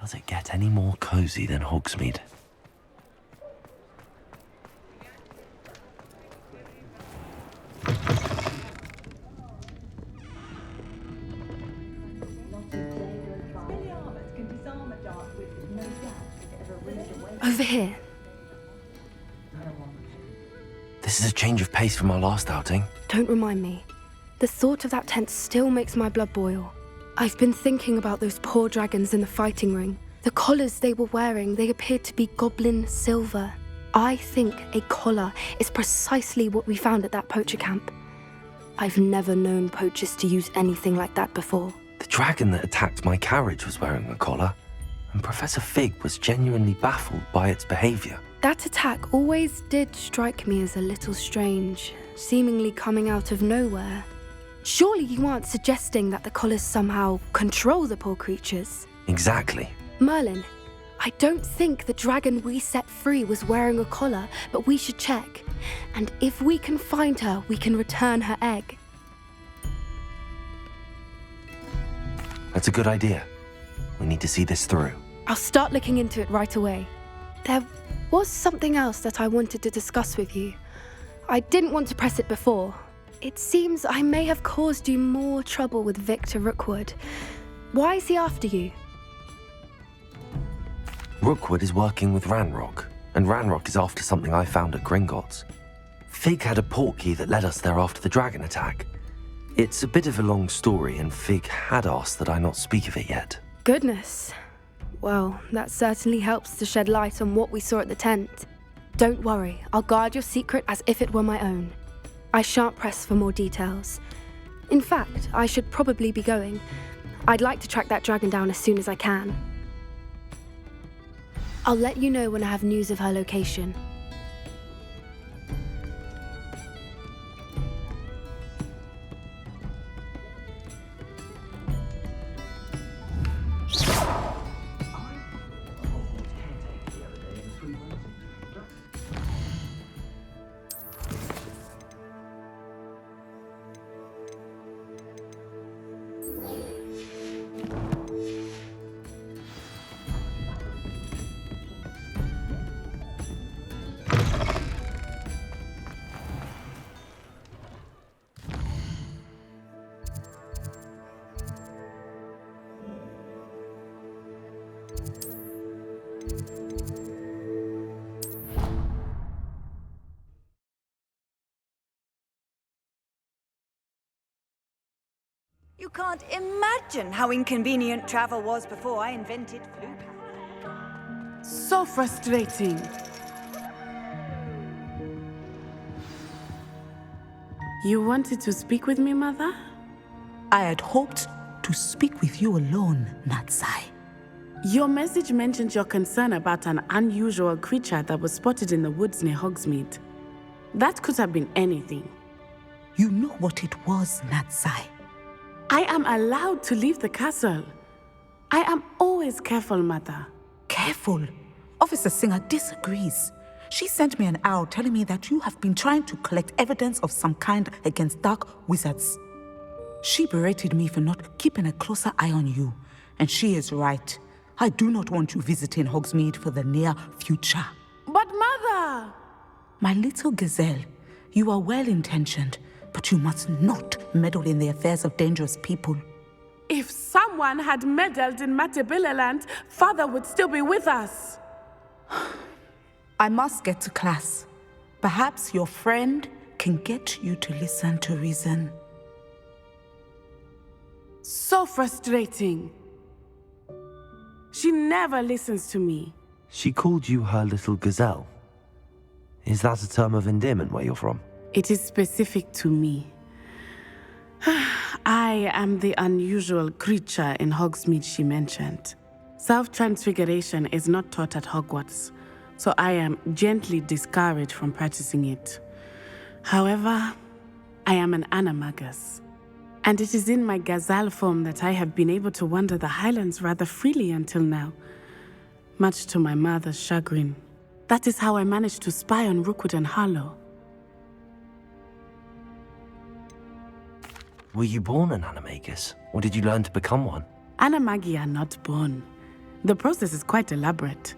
Does it get any more cozy than Hogsmeade? Over here. This is a change of pace from our last outing. Don't remind me. The thought of that tent still makes my blood boil. I've been thinking about those poor dragons in the fighting ring. The collars they were wearing, they appeared to be goblin silver. I think a collar is precisely what we found at that poacher camp. I've never known poachers to use anything like that before. The dragon that attacked my carriage was wearing a collar, and Professor Fig was genuinely baffled by its behavior. That attack always did strike me as a little strange, seemingly coming out of nowhere. Surely you aren't suggesting that the collars somehow control the poor creatures? Exactly. Merlin, I don't think the dragon we set free was wearing a collar, but we should check. And if we can find her, we can return her egg. That's a good idea. We need to see this through. I'll start looking into it right away. There was something else that I wanted to discuss with you. I didn't want to press it before. It seems I may have caused you more trouble with Victor Rookwood. Why is he after you? Rookwood is working with Ranrok, and Ranrok is after something I found at Gringotts. Fig had a portkey that led us there after the dragon attack. It's a bit of a long story, and Fig had asked that I not speak of it yet. Goodness. Well, that certainly helps to shed light on what we saw at the tent. Don't worry, I'll guard your secret as if it were my own. I shan't press for more details. In fact, I should probably be going. I'd like to track that dragon down as soon as I can. I'll let you know when I have news of her location. You can't imagine how inconvenient travel was before I invented flu. So frustrating. You wanted to speak with me, Mother? I had hoped to speak with you alone, Natsai. Your message mentioned your concern about an unusual creature that was spotted in the woods near Hogsmeade. That could have been anything. You know what it was, Natsai. I am allowed to leave the castle. I am always careful, Mother. Careful. Officer Singer disagrees. She sent me an owl telling me that you have been trying to collect evidence of some kind against dark wizards. She berated me for not keeping a closer eye on you, and she is right. I do not want you visiting Hogsmeade for the near future. But Mother! My little gazelle, you are well-intentioned, but you must not meddle in the affairs of dangerous people. If someone had meddled in Matabeleland, Father would still be with us. I must get to class. Perhaps your friend can get you to listen to reason. So frustrating. She never listens to me. She called you her little gazelle. Is that a term of endearment where you're from? It is specific to me. I am the unusual creature in Hogsmeade she mentioned. Self-transfiguration is not taught at Hogwarts, so I am gently discouraged from practicing it. However, I am an animagus, and it is in my gazelle form that I have been able to wander the highlands rather freely until now, much to my mother's chagrin. That is how I managed to spy on Rookwood and Harlow. Were you born an animagus, or did you learn to become one? Animagi are not born. The process is quite elaborate.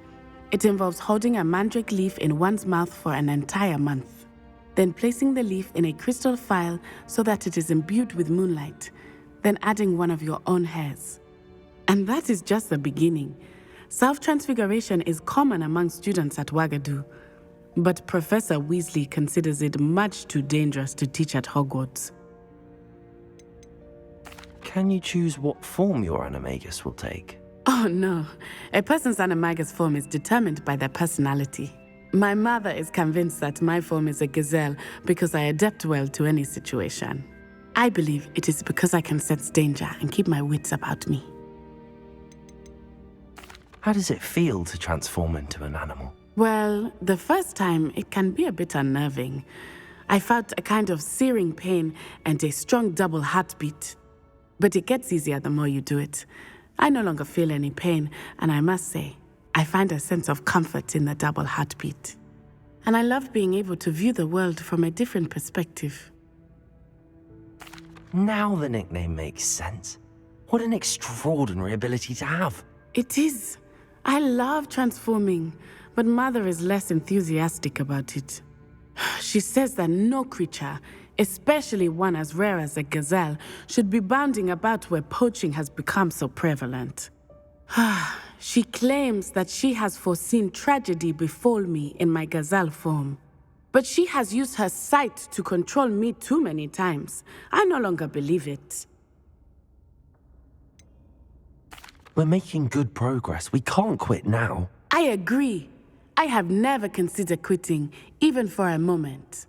It involves holding a mandrake leaf in one's mouth for an entire month, then placing the leaf in a crystal phial so that it is imbued with moonlight, then adding one of your own hairs. And that is just the beginning. Self-transfiguration is common among students at Wagadu, but Professor Weasley considers it much too dangerous to teach at Hogwarts. Can you choose what form your animagus will take? Oh no, a person's animagus form is determined by their personality. My mother is convinced that my form is a gazelle because I adapt well to any situation. I believe it is because I can sense danger and keep my wits about me. How does it feel to transform into an animal? Well, the first time it can be a bit unnerving. I felt a kind of searing pain and a strong double heartbeat. But it gets easier the more you do it. I no longer feel any pain, and I must say, I find a sense of comfort in the double heartbeat. And I love being able to view the world from a different perspective. Now the nickname makes sense. What an extraordinary ability to have. It is. I love transforming, but Mother is less enthusiastic about it. She says that no creature, especially one as rare as a gazelle, should be bounding about where poaching has become so prevalent. She claims that she has foreseen tragedy befall me in my gazelle form. But she has used her sight to control me too many times. I no longer believe it. We're making good progress. We can't quit now. I agree. I have never considered quitting, even for a moment.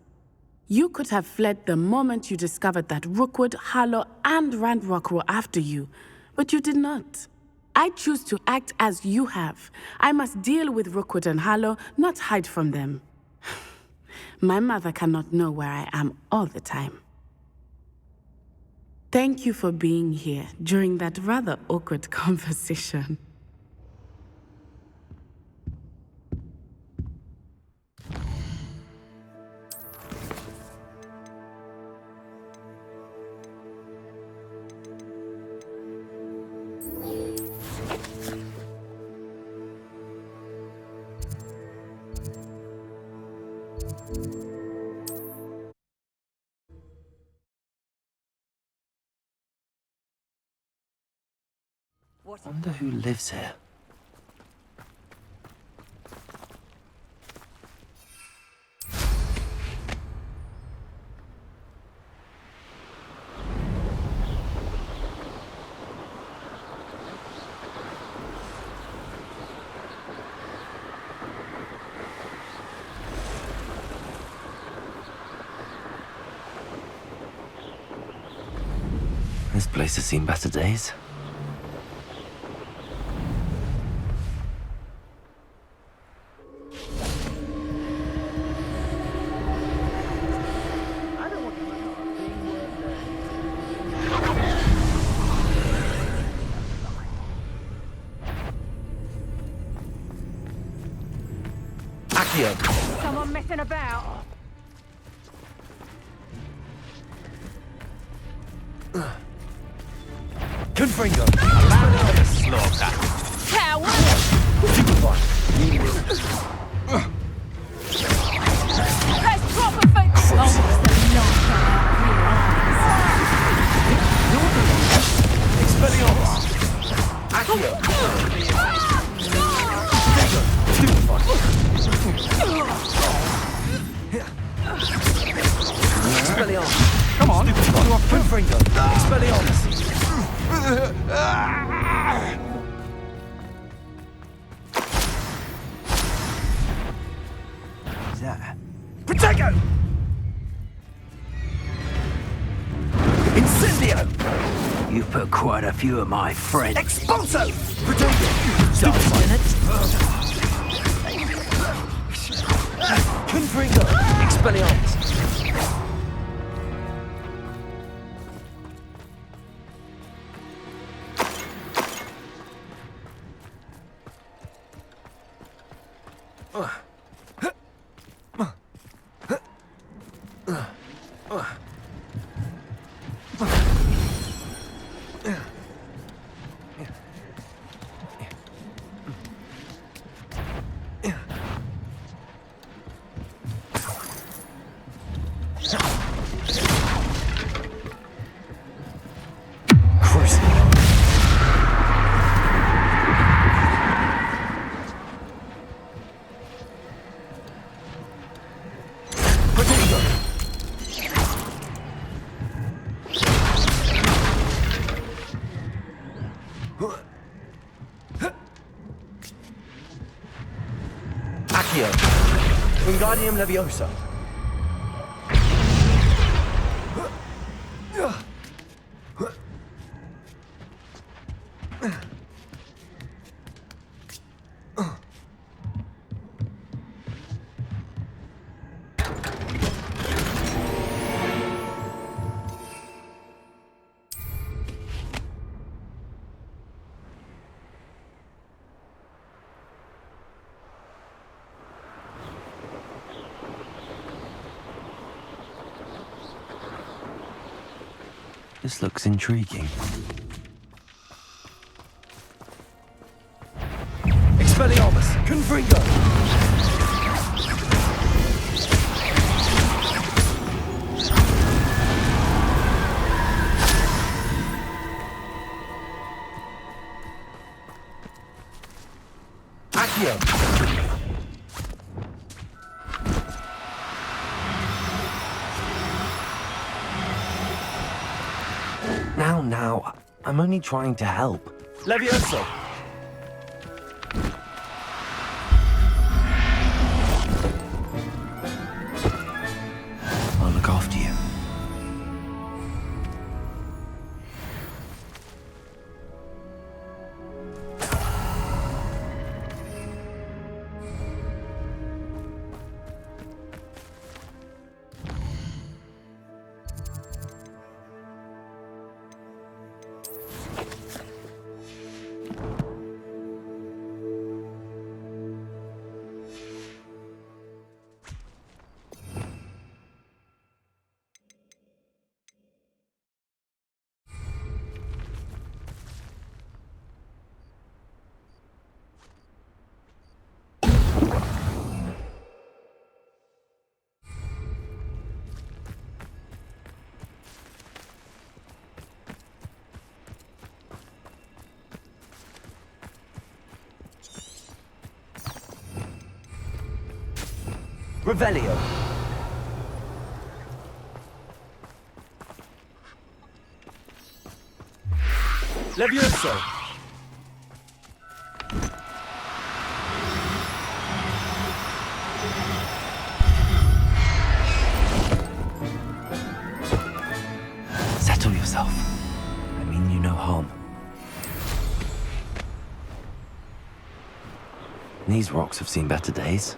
You could have fled the moment you discovered that Rookwood, Harlow, and Ranrok were after you, but you did not. I choose to act as you have. I must deal with Rookwood and Harlow, not hide from them. My mother cannot know where I am all the time. Thank you for being here during that rather awkward conversation. Wonder who lives here. This place has seen better days. Someone messing about. Confringo! Slaughter. Coward! Press proper foot. Almost a Expelliarmus! Accio! Expelliarmus! Come on! Confringo! Expelliarmus! Who's that? Protego! Incendio! You've put quite a few of my friends. Expulso! Protego! Confringo! Expelliarmus! Accio. Wingardium Leviosa. This looks intriguing. Expelliarmus! Confringo! Accio! Now, I'm only trying to help. Levioso! I'll look after you. Revelio. Levioso. Settle yourself. I mean you no harm. These rocks have seen better days.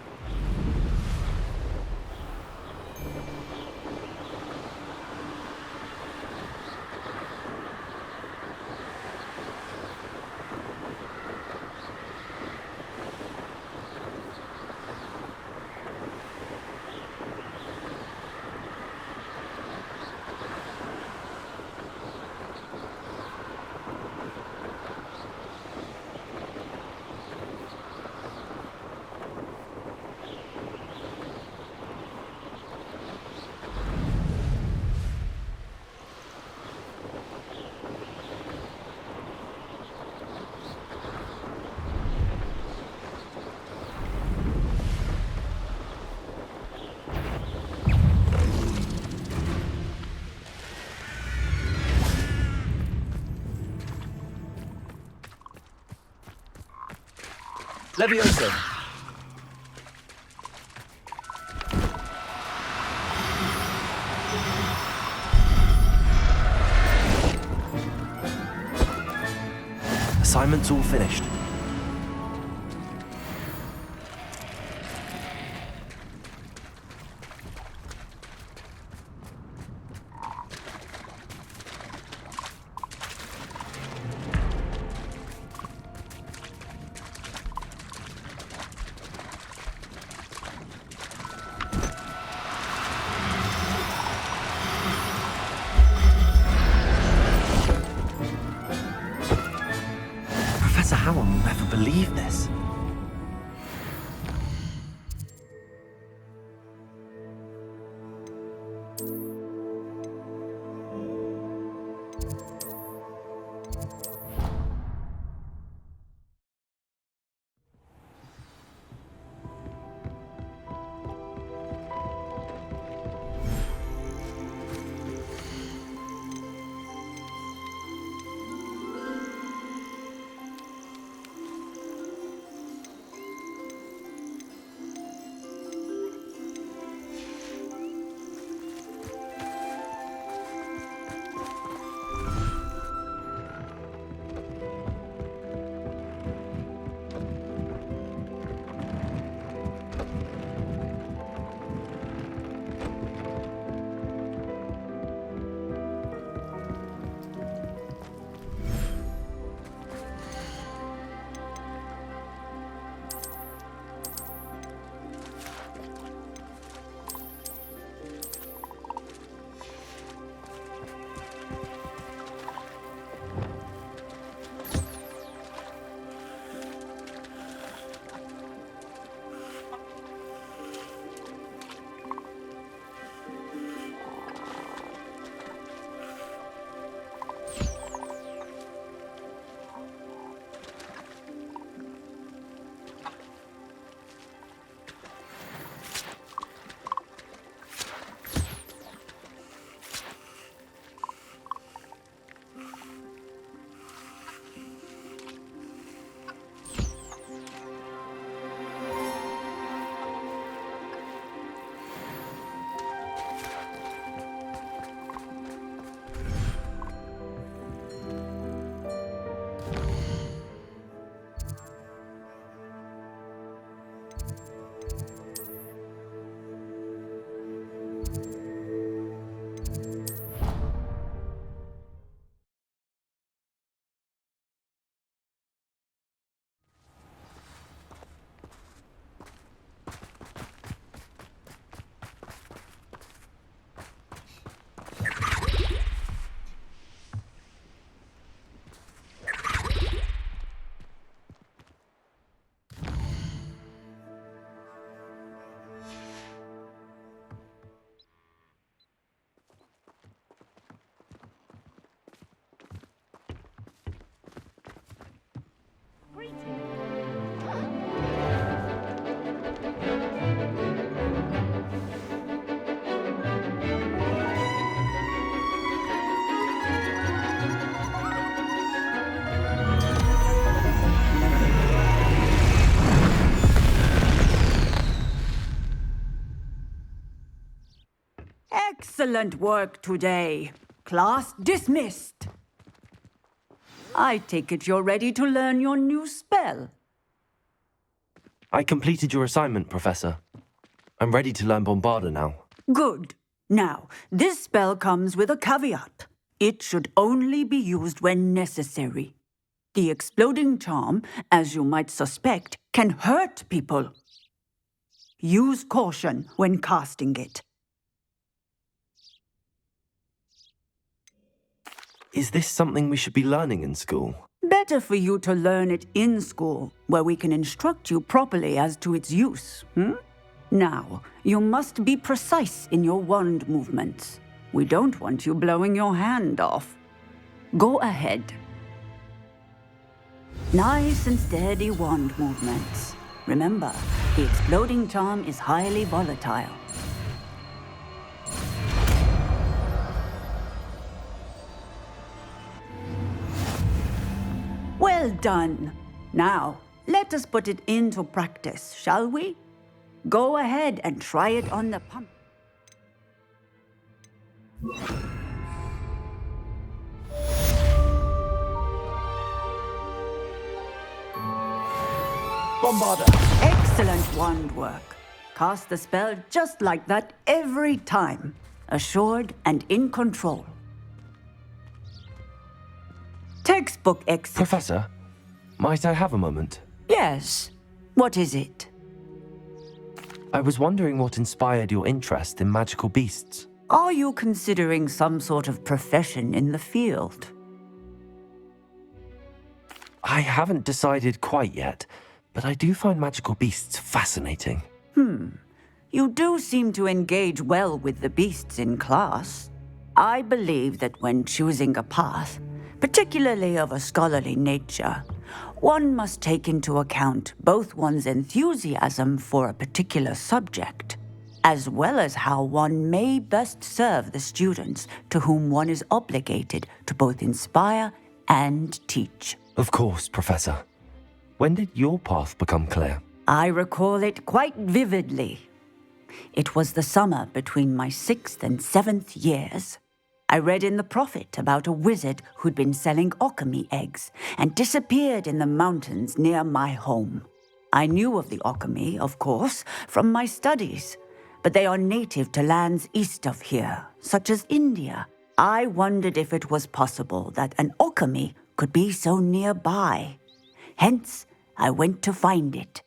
Levioso. Assignment's all finished. How am Excellent work today. Class dismissed. I take it you're ready to learn your new spell. I completed your assignment, Professor. I'm ready to learn Bombarda now. Good. Now, this spell comes with a caveat. It should only be used when necessary. The exploding charm, as you might suspect, can hurt people. Use caution when casting it. Is this something we should be learning in school? Better for you to learn it in school, where we can instruct you properly as to its use. Now, you must be precise in your wand movements. We don't want you blowing your hand off. Go ahead. Nice and steady wand movements. Remember, the exploding charm is highly volatile. Well done. Now, let us put it into practice, shall we? Go ahead and try it on the pump. Bombarda! Excellent wand work. Cast the spell just like that every time. Assured and in control. Textbook Professor, might I have a moment? Yes. What is it? I was wondering what inspired your interest in magical beasts. Are you considering some sort of profession in the field? I haven't decided quite yet, but I do find magical beasts fascinating. You do seem to engage well with the beasts in class. I believe that when choosing a path, particularly of a scholarly nature, one must take into account both one's enthusiasm for a particular subject, as well as how one may best serve the students to whom one is obligated to both inspire and teach. Of course, Professor. When did your path become clear? I recall it quite vividly. It was the summer between my 6th and 7th years. I read in the Prophet about a wizard who'd been selling alchemy eggs and disappeared in the mountains near my home. I knew of the alchemy, of course, from my studies, but they are native to lands east of here, such as India. I wondered if it was possible that an alchemy could be so nearby. Hence, I went to find it.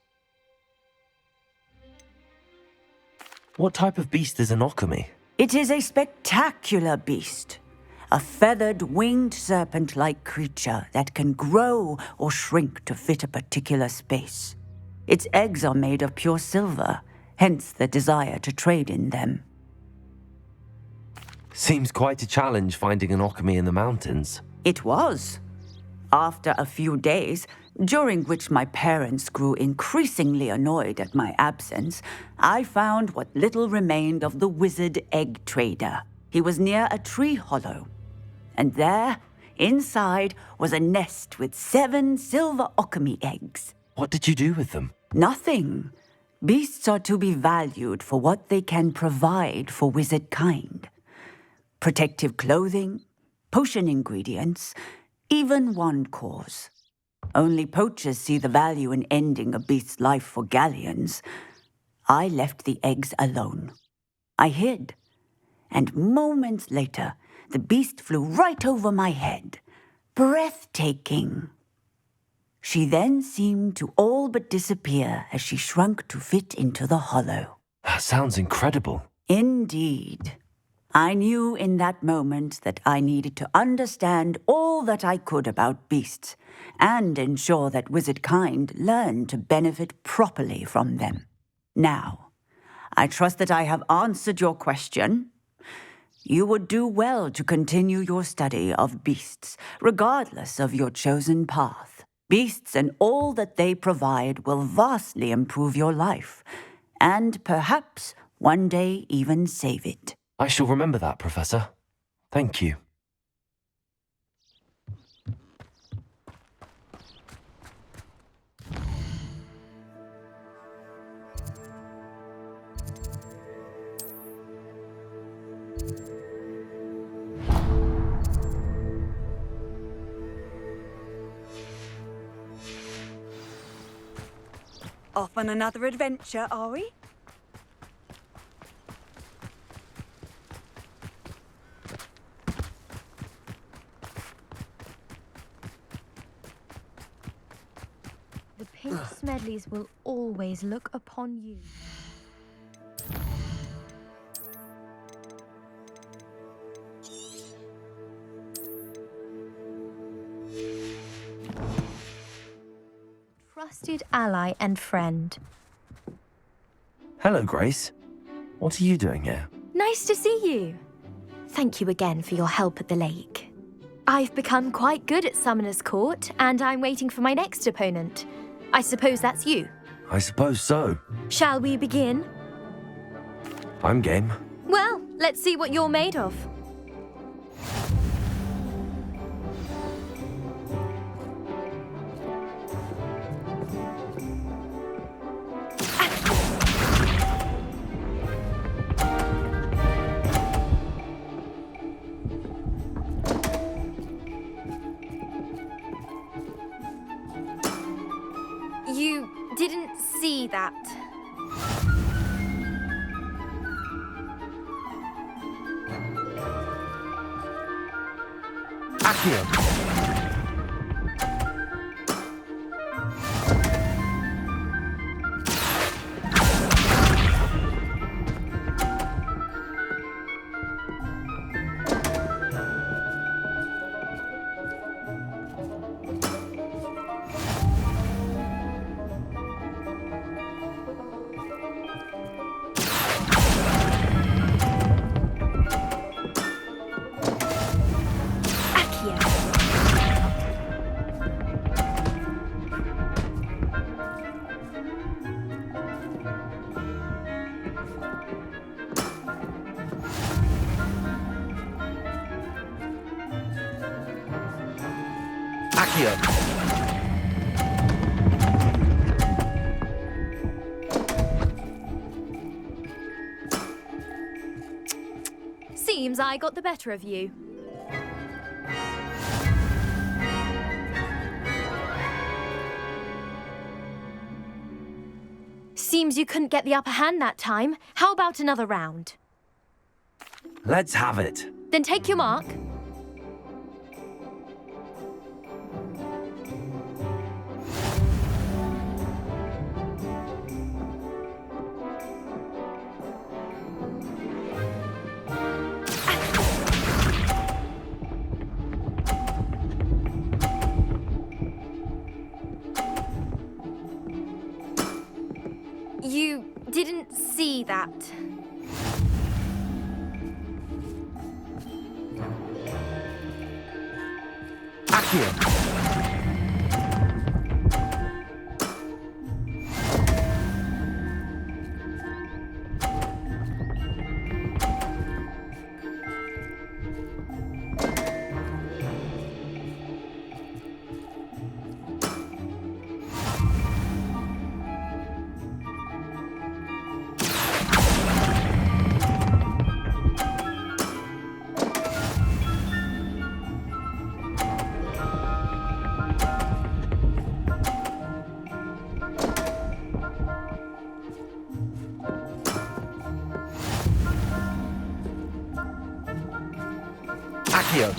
What type of beast is an alchemy? It is a spectacular beast. A feathered, winged serpent-like creature that can grow or shrink to fit a particular space. Its eggs are made of pure silver, hence the desire to trade in them. Seems quite a challenge finding an alchemy in the mountains. It was. After a few days, during which my parents grew increasingly annoyed at my absence, I found what little remained of the wizard egg trader. He was near a tree hollow. And there, inside, was a nest with 7 silver alchemy eggs. What did you do with them? Nothing. Beasts are to be valued for what they can provide for wizard kind. Protective clothing, potion ingredients, even wand cores. Only poachers see the value in ending a beast's life for galleons. I left the eggs alone. I hid, and moments later, the beast flew right over my head. Breathtaking. She then seemed to all but disappear as she shrunk to fit into the hollow. That sounds incredible. Indeed. I knew in that moment that I needed to understand all that I could about beasts and ensure that wizard kind learned to benefit properly from them. Now, I trust that I have answered your question. You would do well to continue your study of beasts, regardless of your chosen path. Beasts and all that they provide will vastly improve your life, and perhaps one day even save it. I shall remember that, Professor. Thank you. Off on another adventure, are we? The pink Smedleys will always look upon you. Trusted ally and friend. Hello, Grace. What are you doing here? Nice to see you. Thank you again for your help at the lake. I've become quite good at Summoner's Court, and I'm waiting for my next opponent. I suppose that's you. I suppose so. Shall we begin? I'm game. Well, let's see what you're made of. You didn't see that. Accio. Seems I got the better of you. Seems you couldn't get the upper hand that time. How about another round? Let's have it. Then take your mark. You didn't see that. Accio. Accio.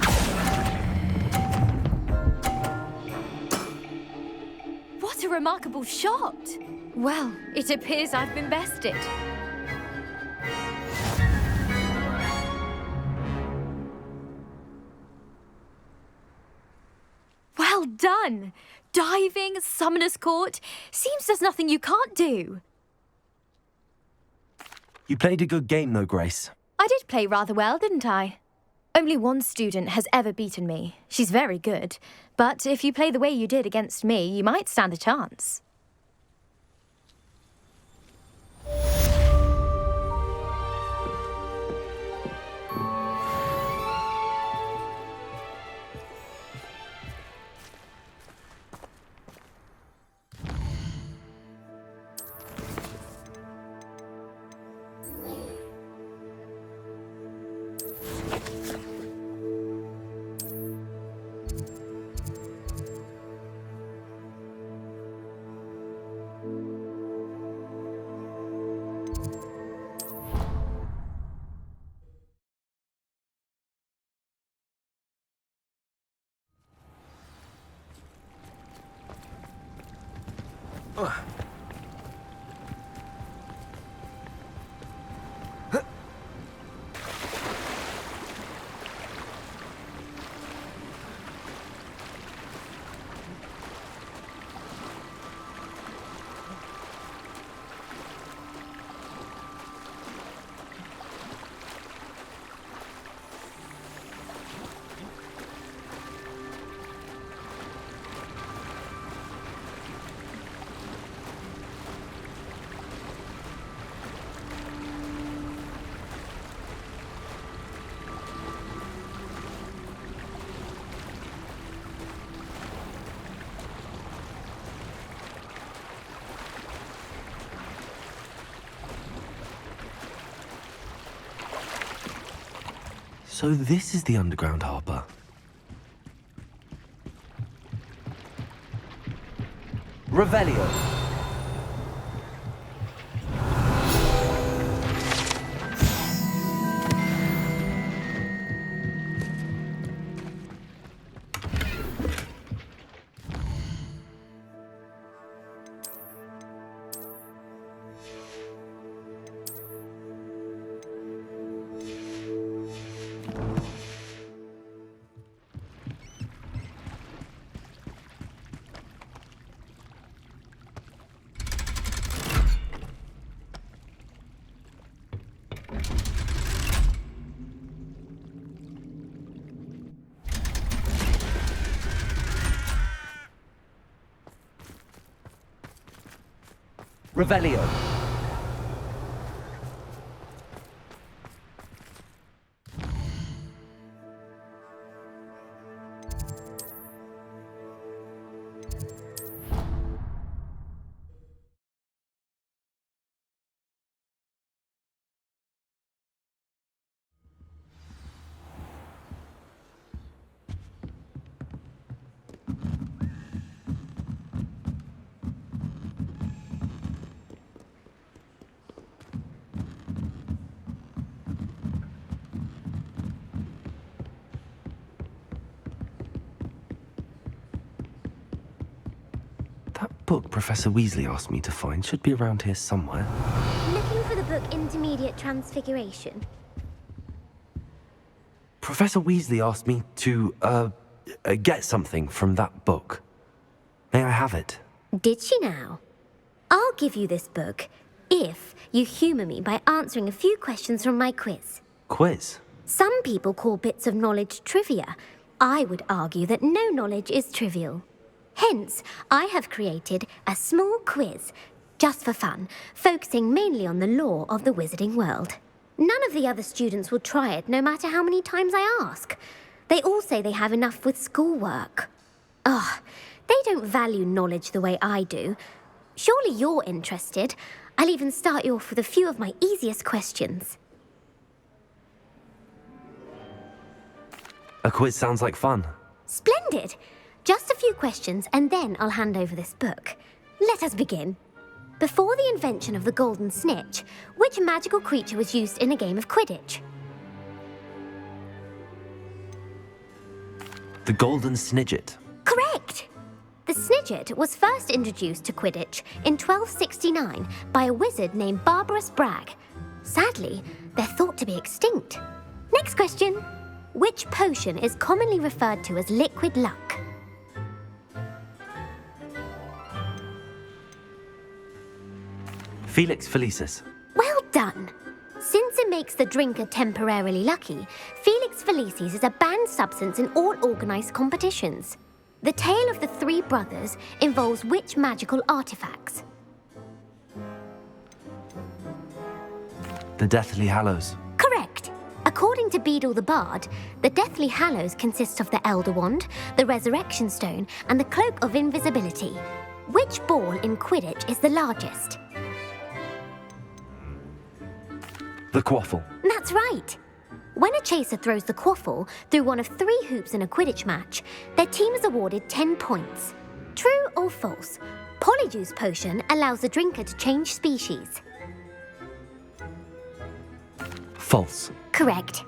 What a remarkable shot! Well, it appears I've been bested. Well done! Diving, Summoner's Court. Seems there's nothing you can't do. You played a good game, though, Grace. I did play rather well, didn't I? Only one student has ever beaten me. She's very good. But if you play the way you did against me, you might stand a chance. So this is the underground harbour. Revelio. Revelio. That book Professor Weasley asked me to find should be around here somewhere. Looking for the book Intermediate Transfiguration. Professor Weasley asked me to, get something from that book. May I have it? Did she now? I'll give you this book if you humour me by answering a few questions from my quiz. Quiz? Some people call bits of knowledge trivia. I would argue that no knowledge is trivial. Hence, I have created a small quiz, just for fun, focusing mainly on the lore of the wizarding world. None of the other students will try it, no matter how many times I ask. They all say they have enough with schoolwork. Ugh, they don't value knowledge the way I do. Surely you're interested. I'll even start you off with a few of my easiest questions. A quiz sounds like fun. Splendid! Just a few questions, and then I'll hand over this book. Let us begin. Before the invention of the golden snitch, which magical creature was used in a game of Quidditch? The Golden Snidget. Correct! The Snidget was first introduced to Quidditch in 1269 by a wizard named Barbarous Bragg. Sadly, they're thought to be extinct. Next question. Which potion is commonly referred to as liquid luck? Felix Felicis. Well done! Since it makes the drinker temporarily lucky, Felix Felicis is a banned substance in all organised competitions. The tale of the three brothers involves which magical artifacts? The Deathly Hallows. Correct! According to Beadle the Bard, the Deathly Hallows consists of the Elder Wand, the Resurrection Stone, and the Cloak of Invisibility. Which ball in Quidditch is the largest? The Quaffle. That's right. When a chaser throws the quaffle through one of 3 hoops in a Quidditch match, their team is awarded 10 points. True or false? Polyjuice Potion allows the drinker to change species. False. Correct.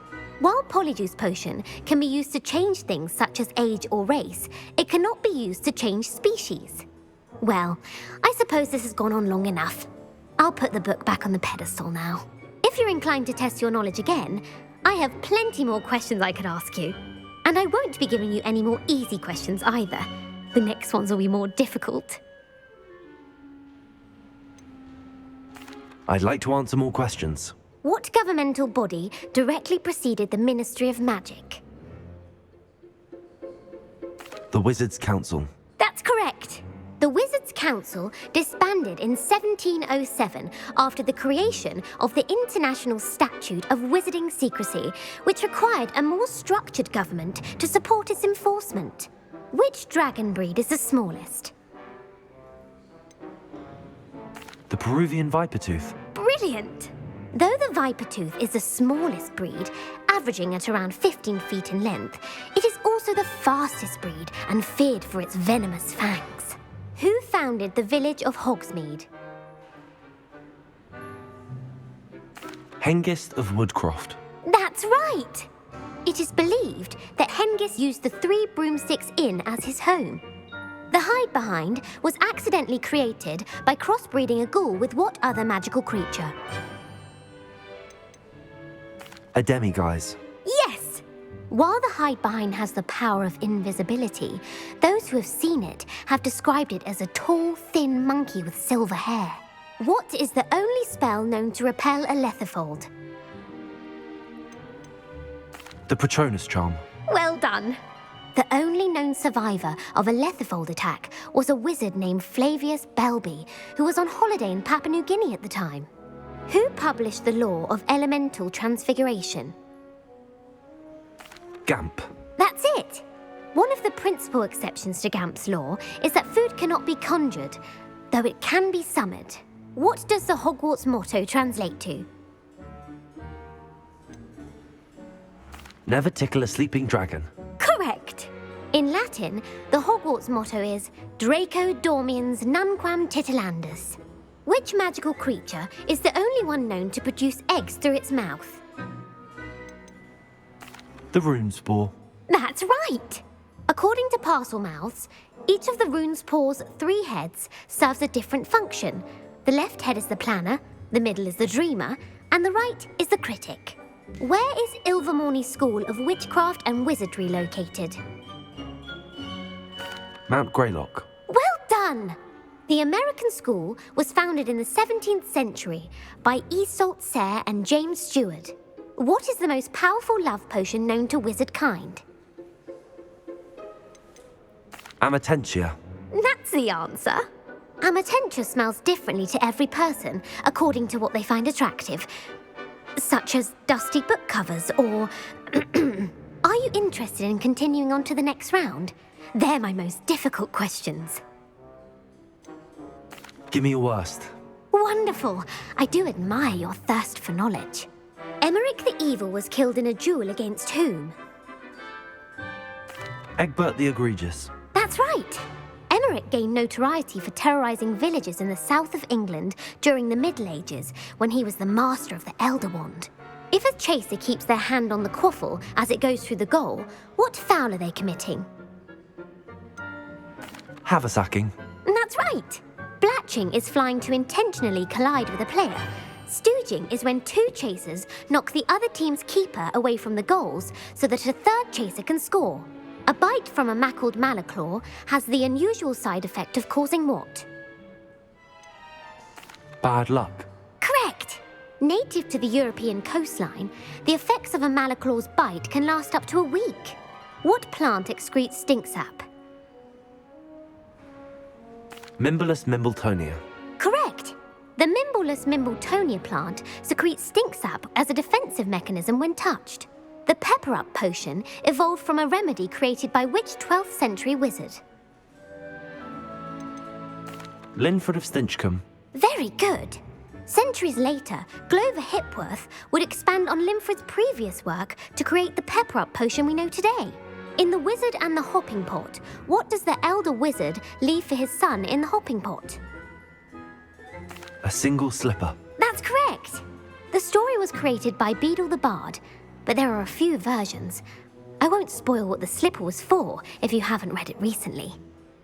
While Polyjuice Potion can be used to change things such as age or race, it cannot be used to change species. Well, I suppose this has gone on long enough. I'll put the book back on the pedestal now. If you're inclined to test your knowledge again, I have plenty more questions I could ask you. And I won't be giving you any more easy questions either. The next ones will be more difficult. I'd like to answer more questions. What governmental body directly preceded the Ministry of Magic? The Wizards' Council. That's correct. The Wizards' Council disbanded in 1707 after the creation of the International Statute of Wizarding Secrecy, which required a more structured government to support its enforcement. Which dragon breed is the smallest? The Peruvian Vipertooth. Brilliant! Though the viper tooth is the smallest breed, averaging at around 15 feet in length, it is also the fastest breed and feared for its venomous fangs. Who founded the village of Hogsmeade? Hengist of Woodcroft. That's right! It is believed that Hengist used the 3 Broomsticks Inn as his home. The hide-behind was accidentally created by crossbreeding a ghoul with what other magical creature? A demiguise. Yes! While the hide-behind has the power of invisibility, those who have seen it have described it as a tall, thin monkey with silver hair. What is the only spell known to repel a letherfold? The Patronus charm. Well done! The only known survivor of a letherfold attack was a wizard named Flavius Belby, who was on holiday in Papua New Guinea at the time. Who published the law of elemental transfiguration? Gamp. That's it! One of the principal exceptions to Gamp's law is that food cannot be conjured, though it can be summoned. What does the Hogwarts motto translate to? Never tickle a sleeping dragon. Correct! In Latin, the Hogwarts motto is Draco Dormiens Nunquam Titilandus. Which magical creature is the only one known to produce eggs through its mouth? The Runespore. That's right! According to Parselmouths, each of the Runespore's 3 heads serves a different function. The left head is the planner, the middle is the dreamer, and the right is the critic. Where is Ilvermorny School of Witchcraft and Wizardry located? Mount Greylock. Well done! The American school was founded in the 17th century by Iseult Sayre and James Stewart. What is the most powerful love potion known to wizard kind? Amatentia. That's the answer. Amatentia smells differently to every person, according to what they find attractive, such as dusty book covers or... Are you interested in continuing on to the next round? They're my most difficult questions. Give me your worst. Wonderful. I do admire your thirst for knowledge. Emeric the Evil was killed in a duel against whom? Egbert the Egregious. That's right. Emeric gained notoriety for terrorizing villages in the south of England during the Middle Ages when he was the master of the Elder Wand. If a chaser keeps their hand on the quaffle as it goes through the goal, what foul are they committing? Haversacking. That's right. Blatching is flying to intentionally collide with a player. Stooging is when 2 chasers knock the other team's keeper away from the goals so that a 3rd chaser can score. A bite from a mackled malaclaw has the unusual side effect of causing what? Bad luck. Correct! Native to the European coastline, the effects of a malaclaw's bite can last up to a week. What plant excretes stink sap? Mimblus Mimbletonia. Correct! The Mimblus Mimbletonia plant secretes stink sap as a defensive mechanism when touched. The pepper-up potion evolved from a remedy created by which 12th century wizard? Linford of Stinchcombe. Very good. Centuries later, Glover Hipworth would expand on Linford's previous work to create the pepper-up potion we know today. In The Wizard and the Hopping Pot, what does the elder wizard leave for his son in the hopping pot? A single slipper. That's correct. The story was created by Beadle the Bard, but there are a few versions. I won't spoil what the slipper was for if you haven't read it recently.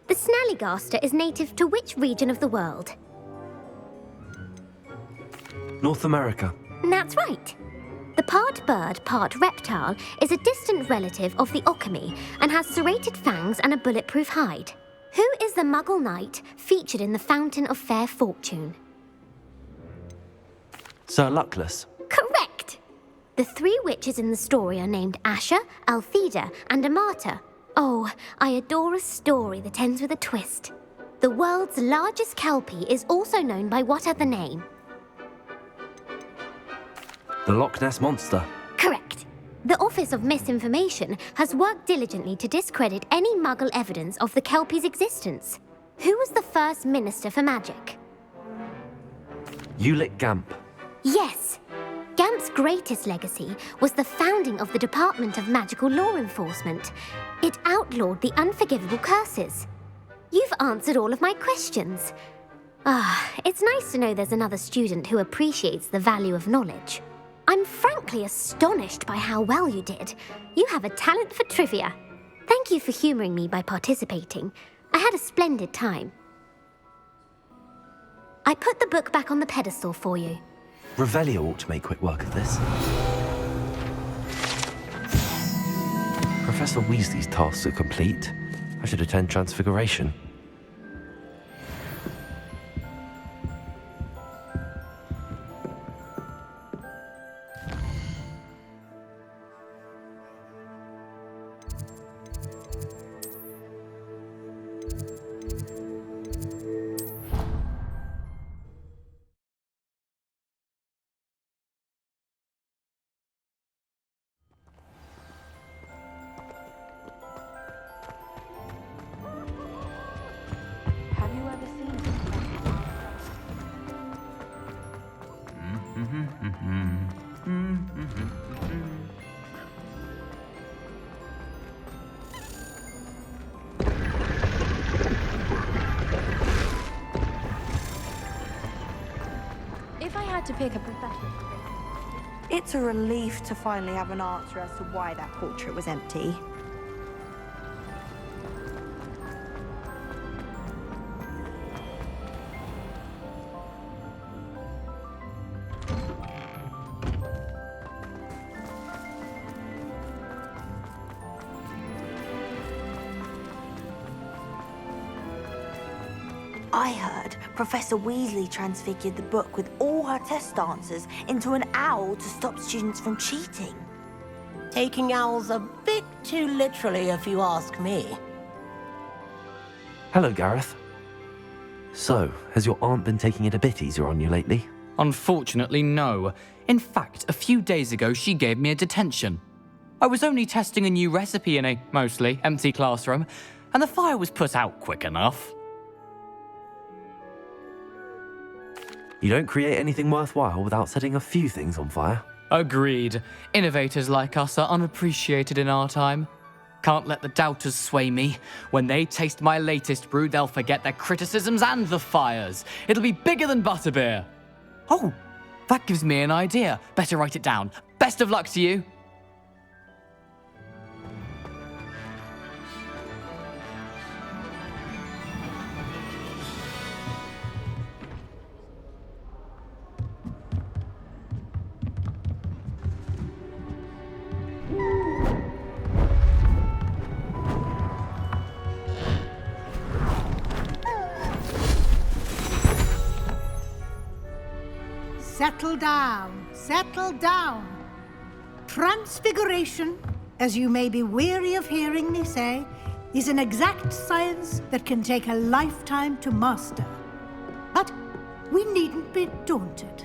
The Snallygaster is native to which region of the world? North America. That's right. The part bird, part reptile is a distant relative of the Occamy and has serrated fangs and a bulletproof hide. Who is the Muggle knight featured in the Fountain of Fair Fortune? Sir Luckless. Correct! The 3 witches in the story are named Asher, Altheda, and Amata. Oh, I adore a story that ends with a twist. The world's largest kelpie is also known by what other name? The Loch Ness Monster. Correct. The Office of Misinformation has worked diligently to discredit any Muggle evidence of the kelpie's existence. Who was the first Minister for Magic? Ulick Gamp. Yes, greatest legacy was the founding of the Department of Magical Law Enforcement. It outlawed the unforgivable curses. You've answered all of my questions. It's nice to know there's another student who appreciates the value of knowledge. I'm frankly astonished by how well you did. You have a talent for trivia. Thank you for humoring me by participating. I had a splendid time. I put the book back on the pedestal for you. Revelio ought to make quick work of this. Professor Weasley's tasks are complete. I should attend Transfiguration. If I had to pick a profession... It's a relief to finally have an answer as to why that portrait was empty. I heard Professor Weasley transfigured the book with all her test answers into an owl to stop students from cheating. Taking owls a bit too literally, if you ask me. Hello, Gareth. So, has your aunt been taking it a bit easier on you lately? Unfortunately, no. In fact, a few days ago, she gave me a detention. I was only testing a new recipe in a mostly empty classroom, and the fire was put out quick enough. You don't create anything worthwhile without setting a few things on fire. Agreed. Innovators like us are unappreciated in our time. Can't let the doubters sway me. When they taste my latest brew, they'll forget their criticisms and the fires. It'll be bigger than butterbeer. Oh, that gives me an idea. Better write it down. Best of luck to you. Settle down, settle down. Transfiguration, as you may be weary of hearing me say, is an exact science that can take a lifetime to master. But we needn't be daunted.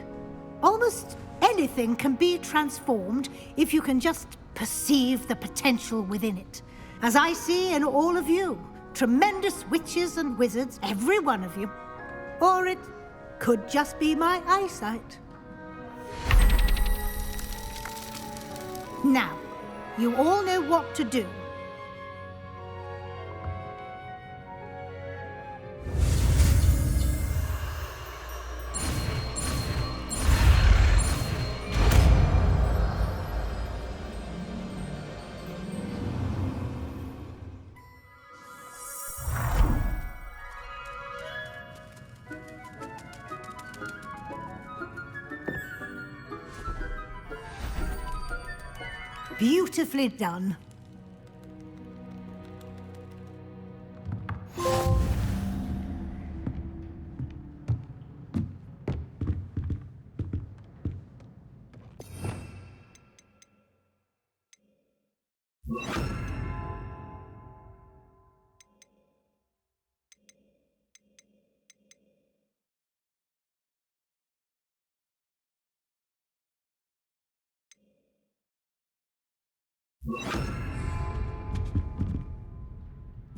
Almost anything can be transformed if you can just perceive the potential within it. As I see in all of you, tremendous witches and wizards, every one of you. Or it could just be my eyesight. Now, you all know what to do. Beautifully done.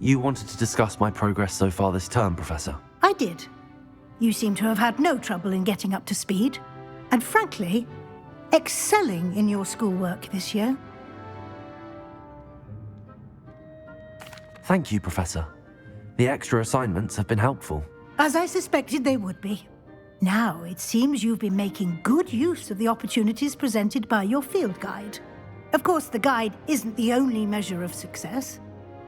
You wanted to discuss my progress so far this term, Professor. I did. You seem to have had no trouble in getting up to speed. And frankly, excelling in your schoolwork this year. Thank you, Professor. The extra assignments have been helpful. As I suspected they would be. Now, it seems you've been making good use of the opportunities presented by your field guide. Of course, the guide isn't the only measure of success.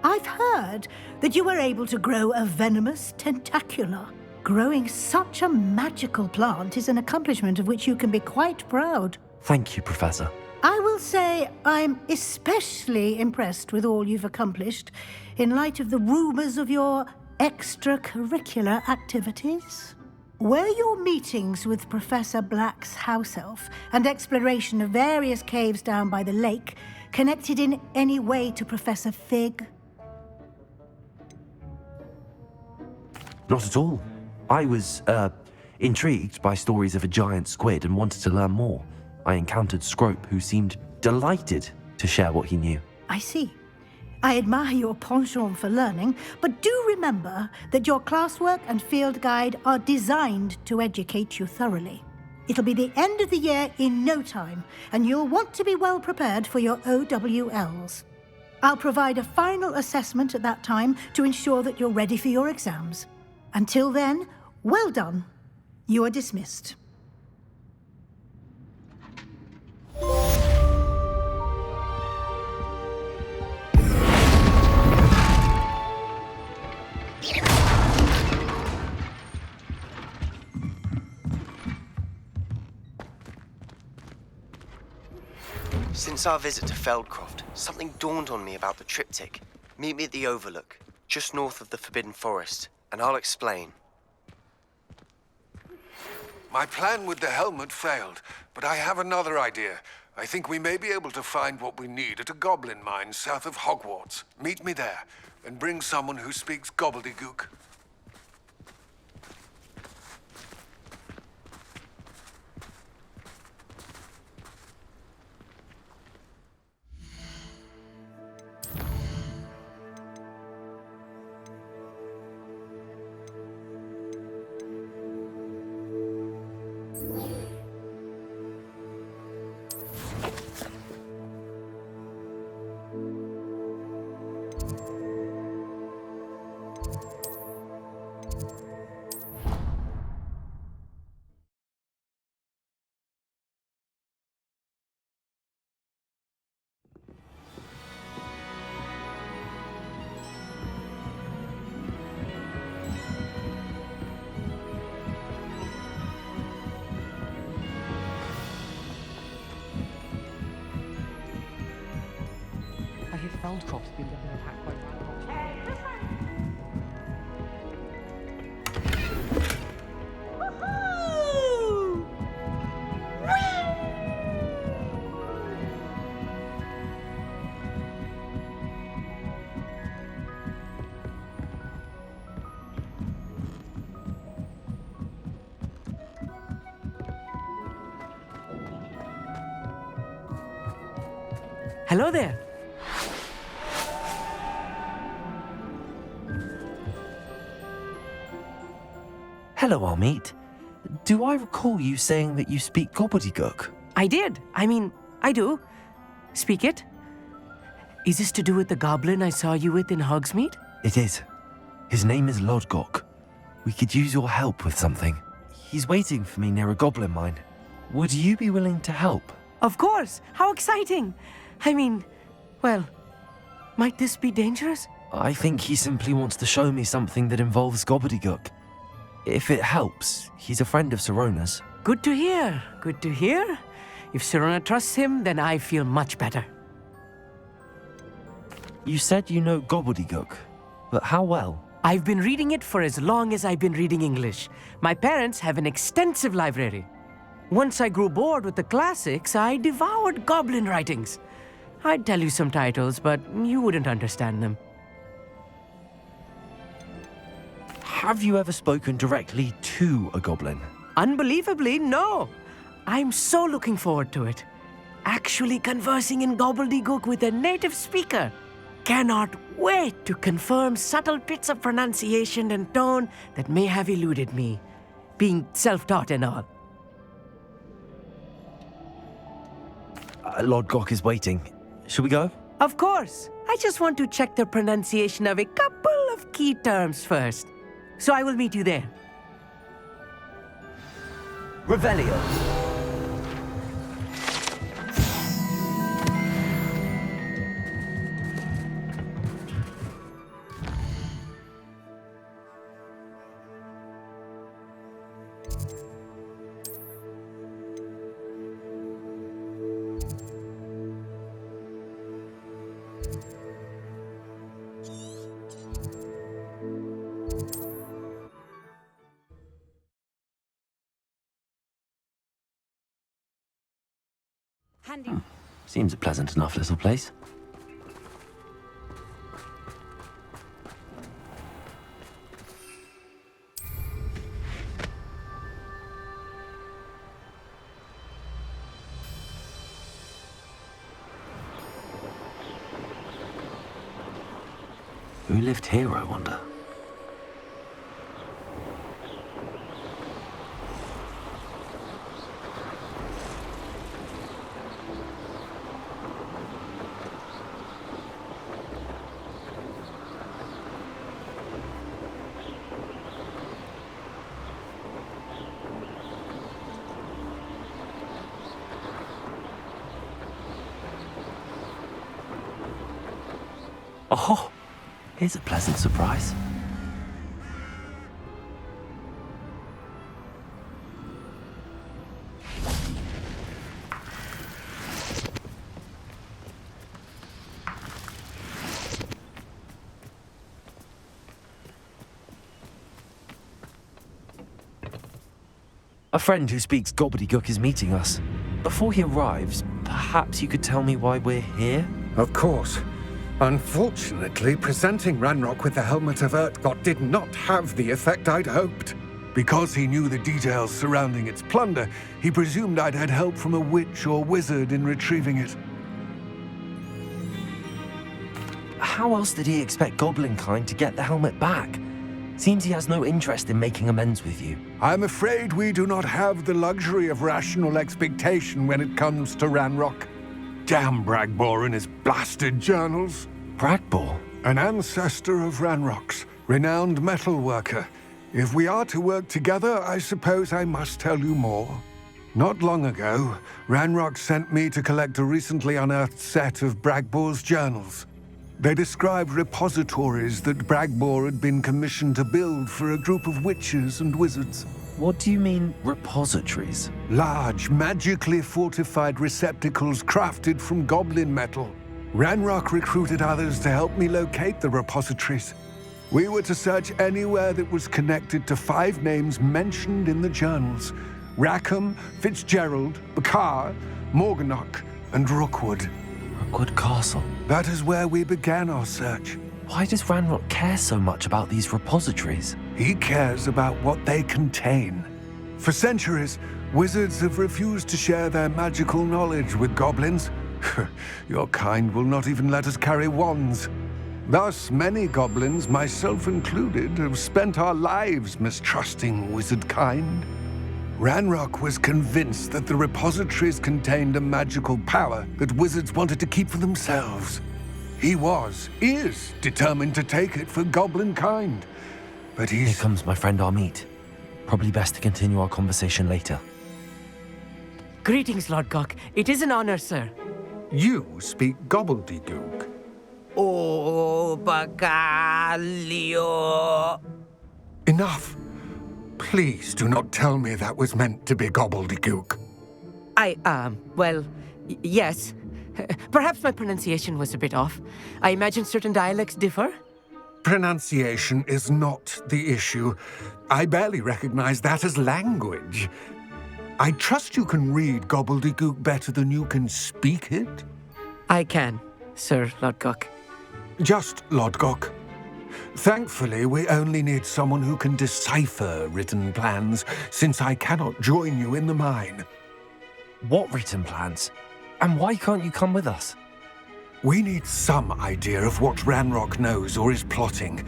I've heard that you were able to grow a venomous tentacula. Growing such a magical plant is an accomplishment of which you can be quite proud. Thank you, Professor. I will say I'm especially impressed with all you've accomplished in light of the rumors of your extracurricular activities. Were your meetings with Professor Black's house elf and exploration of various caves down by the lake connected in any way to Professor Fig? Not at all. I was, intrigued by stories of a giant squid and wanted to learn more. I encountered Scrope, who seemed delighted to share what he knew. I see. I admire your penchant for learning, but do remember that your classwork and field guide are designed to educate you thoroughly. It'll be the end of the year in no time, and you'll want to be well prepared for your O.W.L.S. I'll provide a final assessment at that time to ensure that you're ready for your exams. Until then, well done. You are dismissed. Since our visit to Feldcroft, something dawned on me about the triptych. Meet me at the Overlook, just north of the Forbidden Forest, and I'll explain. My plan with the helmet failed, but I have another idea. I think we may be able to find what we need at a goblin mine south of Hogwarts. Meet me there, and bring someone who speaks gobbledygook. I hear Feldcroft's been attacked by Hello there. Hello, Armeet. Do I recall you saying that you speak gobbledygook? I did. I do. Speak it. Is this to do with the goblin I saw you with in Hogsmeade? It is. His name is Lodgok. We could use your help with something. He's waiting for me near a goblin mine. Would you be willing to help? Of course. How exciting. Well, might this be dangerous? I think he simply wants to show me something that involves gobbledygook. If it helps, he's a friend of Sirona's. Good to hear. Good to hear. If Sirona trusts him, then I feel much better. You said you know gobbledygook, but how well? I've been reading it for as long as I've been reading English. My parents have an extensive library. Once I grew bored with the classics, I devoured goblin writings. I'd tell you some titles, but you wouldn't understand them. Have you ever spoken directly to a goblin? Unbelievably, no. I'm so looking forward to it. Actually conversing in gobbledygook with a native speaker. Cannot wait to confirm subtle bits of pronunciation and tone that may have eluded me, being self-taught and all. Lord Gok is waiting. Shall we go? Of course. I just want to check the pronunciation of a couple of key terms first. So I will meet you there. Revelio. Seems a pleasant enough little place. Who lived here, I wonder? Oh, here's a pleasant surprise. A friend who speaks gobbledygook is meeting us. Before he arrives, perhaps you could tell me why we're here? Of course. Unfortunately, presenting Ranrok with the Helmet of Urtkot did not have the effect I'd hoped. Because he knew the details surrounding its plunder, he presumed I'd had help from a witch or wizard in retrieving it. How else did he expect Goblinkind to get the helmet back? Seems he has no interest in making amends with you. I'm afraid we do not have the luxury of rational expectation when it comes to Ranrok. Damn Bragbor and his blasted journals. Bragbor? An ancestor of Ranrok's, renowned metalworker. If we are to work together, I suppose I must tell you more. Not long ago, Ranrok sent me to collect a recently unearthed set of Bragbor's journals. They described repositories that Bragbor had been commissioned to build for a group of witches and wizards. What do you mean, repositories? Large, magically fortified receptacles crafted from goblin metal. Ranrok recruited others to help me locate the repositories. We were to search anywhere that was connected to 5 names mentioned in the journals: Rackham, Fitzgerald, Bakar, Morganach, and Rookwood. Rookwood Castle? That is where we began our search. Why does Ranrok care so much about these repositories? He cares about what they contain. For centuries, wizards have refused to share their magical knowledge with goblins. Your kind will not even let us carry wands. Thus, many goblins, myself included, have spent our lives mistrusting wizard kind. Ranrok was convinced that the repositories contained a magical power that wizards wanted to keep for themselves. He is determined to take it for goblin kind. But Here comes my friend Amit. Probably best to continue our conversation later. Greetings, Lord Gok. It is an honor, sir. You speak gobbledygook. Oh, Bagalio. Enough. Please do not tell me that was meant to be gobbledygook. Yes. Perhaps my pronunciation was a bit off. I imagine certain dialects differ. Pronunciation is not the issue. I barely recognize that as language. I trust you can read gobbledygook better than you can speak it? I can, Sir Lord Gok. Just Lord Gok. Thankfully, we only need someone who can decipher written plans, since I cannot join you in the mine. What written plans? And why can't you come with us? We need some idea of what Ranrok knows or is plotting.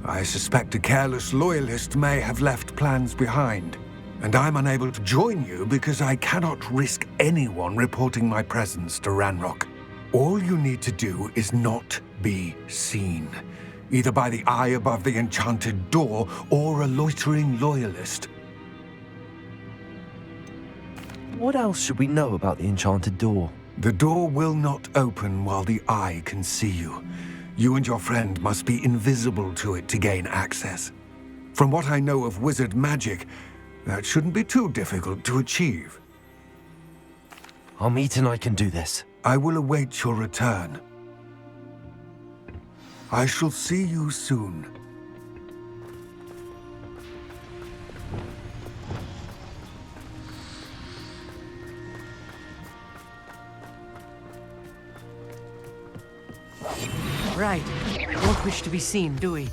I suspect a careless loyalist may have left plans behind. And I'm unable to join you because I cannot risk anyone reporting my presence to Ranrok. All you need to do is not be seen, either by the eye above the enchanted door or a loitering loyalist. What else should we know about the enchanted door? The door will not open while the eye can see you. You and your friend must be invisible to it to gain access. From what I know of wizard magic, that shouldn't be too difficult to achieve. Amit and I can do this. I will await your return. I shall see you soon. Right. Don't wish to be seen, do we?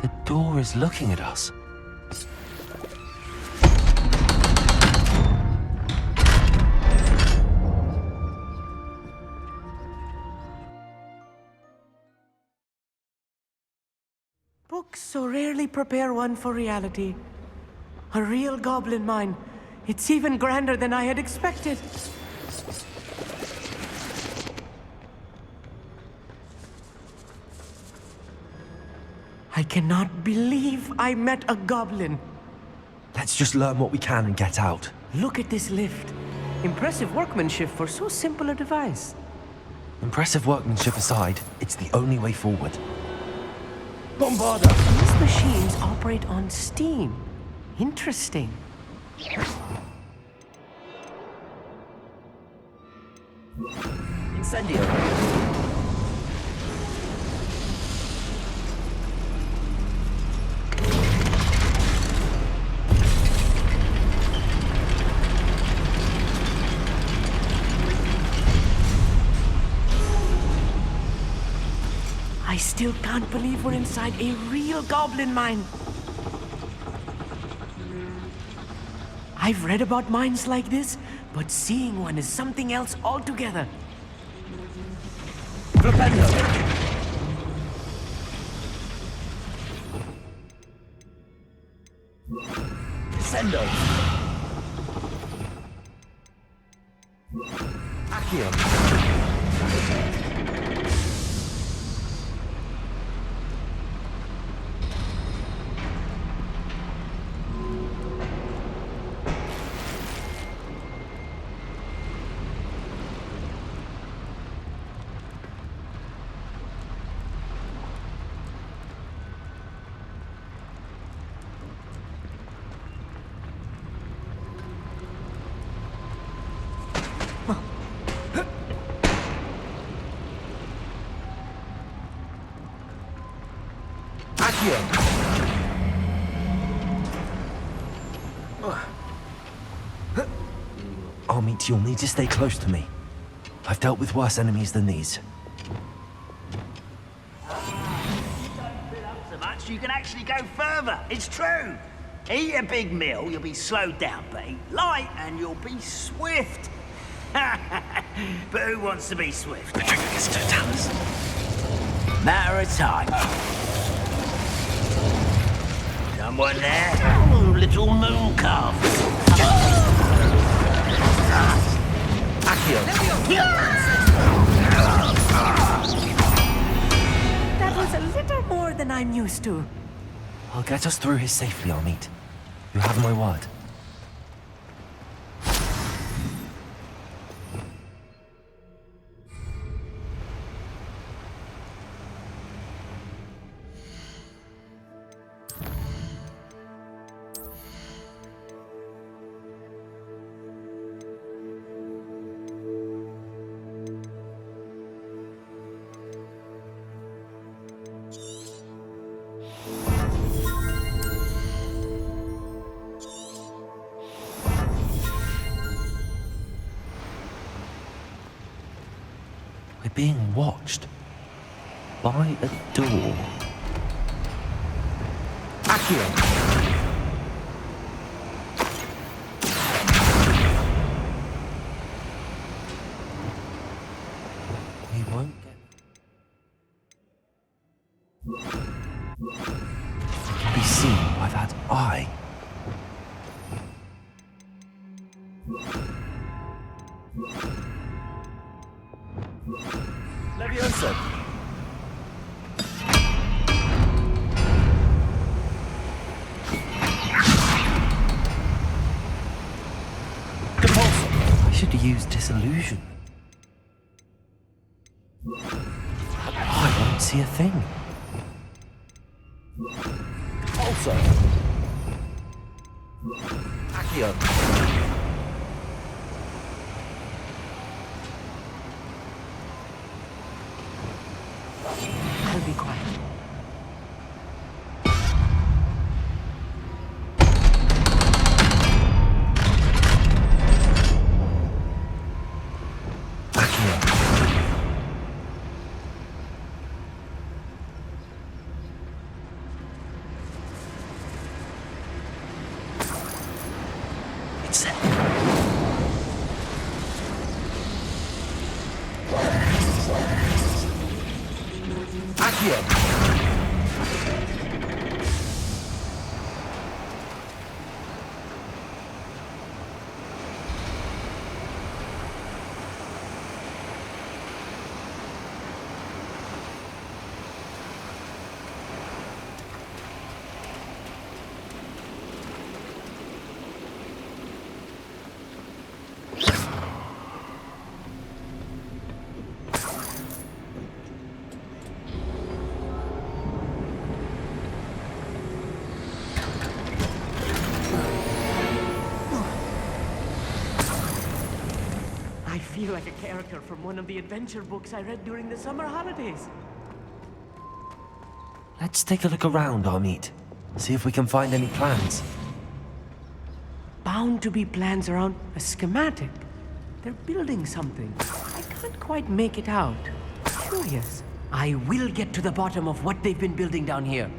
The door is looking at us. Books so rarely prepare one for reality. A real goblin mine. It's even grander than I had expected. I cannot believe I met a goblin. Let's just learn what we can and get out. Look at this lift. Impressive workmanship for so simple a device. Impressive workmanship aside, it's the only way forward. Bombarda! These machines operate on steam. Interesting. Incendio. I still can't believe we're inside a real goblin mine. I've read about mines like this, but seeing one is something else altogether. Flipendo! Sendo! Accio! Amit, you'll need to stay close to me. I've dealt with worse enemies than these. So much you can actually go further. It's true. Eat a big meal, you'll be slowed down, but eat light and you'll be swift. But who wants to be swift? The trigger gets to Talus. Matter of time. Someone there? Oh, little moon calf. That was a little more than I'm used to. I'll get us through here safely, Amit. You have my word. We're being watched by a door. Accio! We won't get... should use disillusion. I won't see a thing. Also, Accio. I'll be quiet. I feel like a character from one of the adventure books I read during the summer holidays. Let's take a look around, Amit. See if we can find any plans. Bound to be plans around a schematic. They're building something. I can't quite make it out. Curious. I will get to the bottom of what they've been building down here.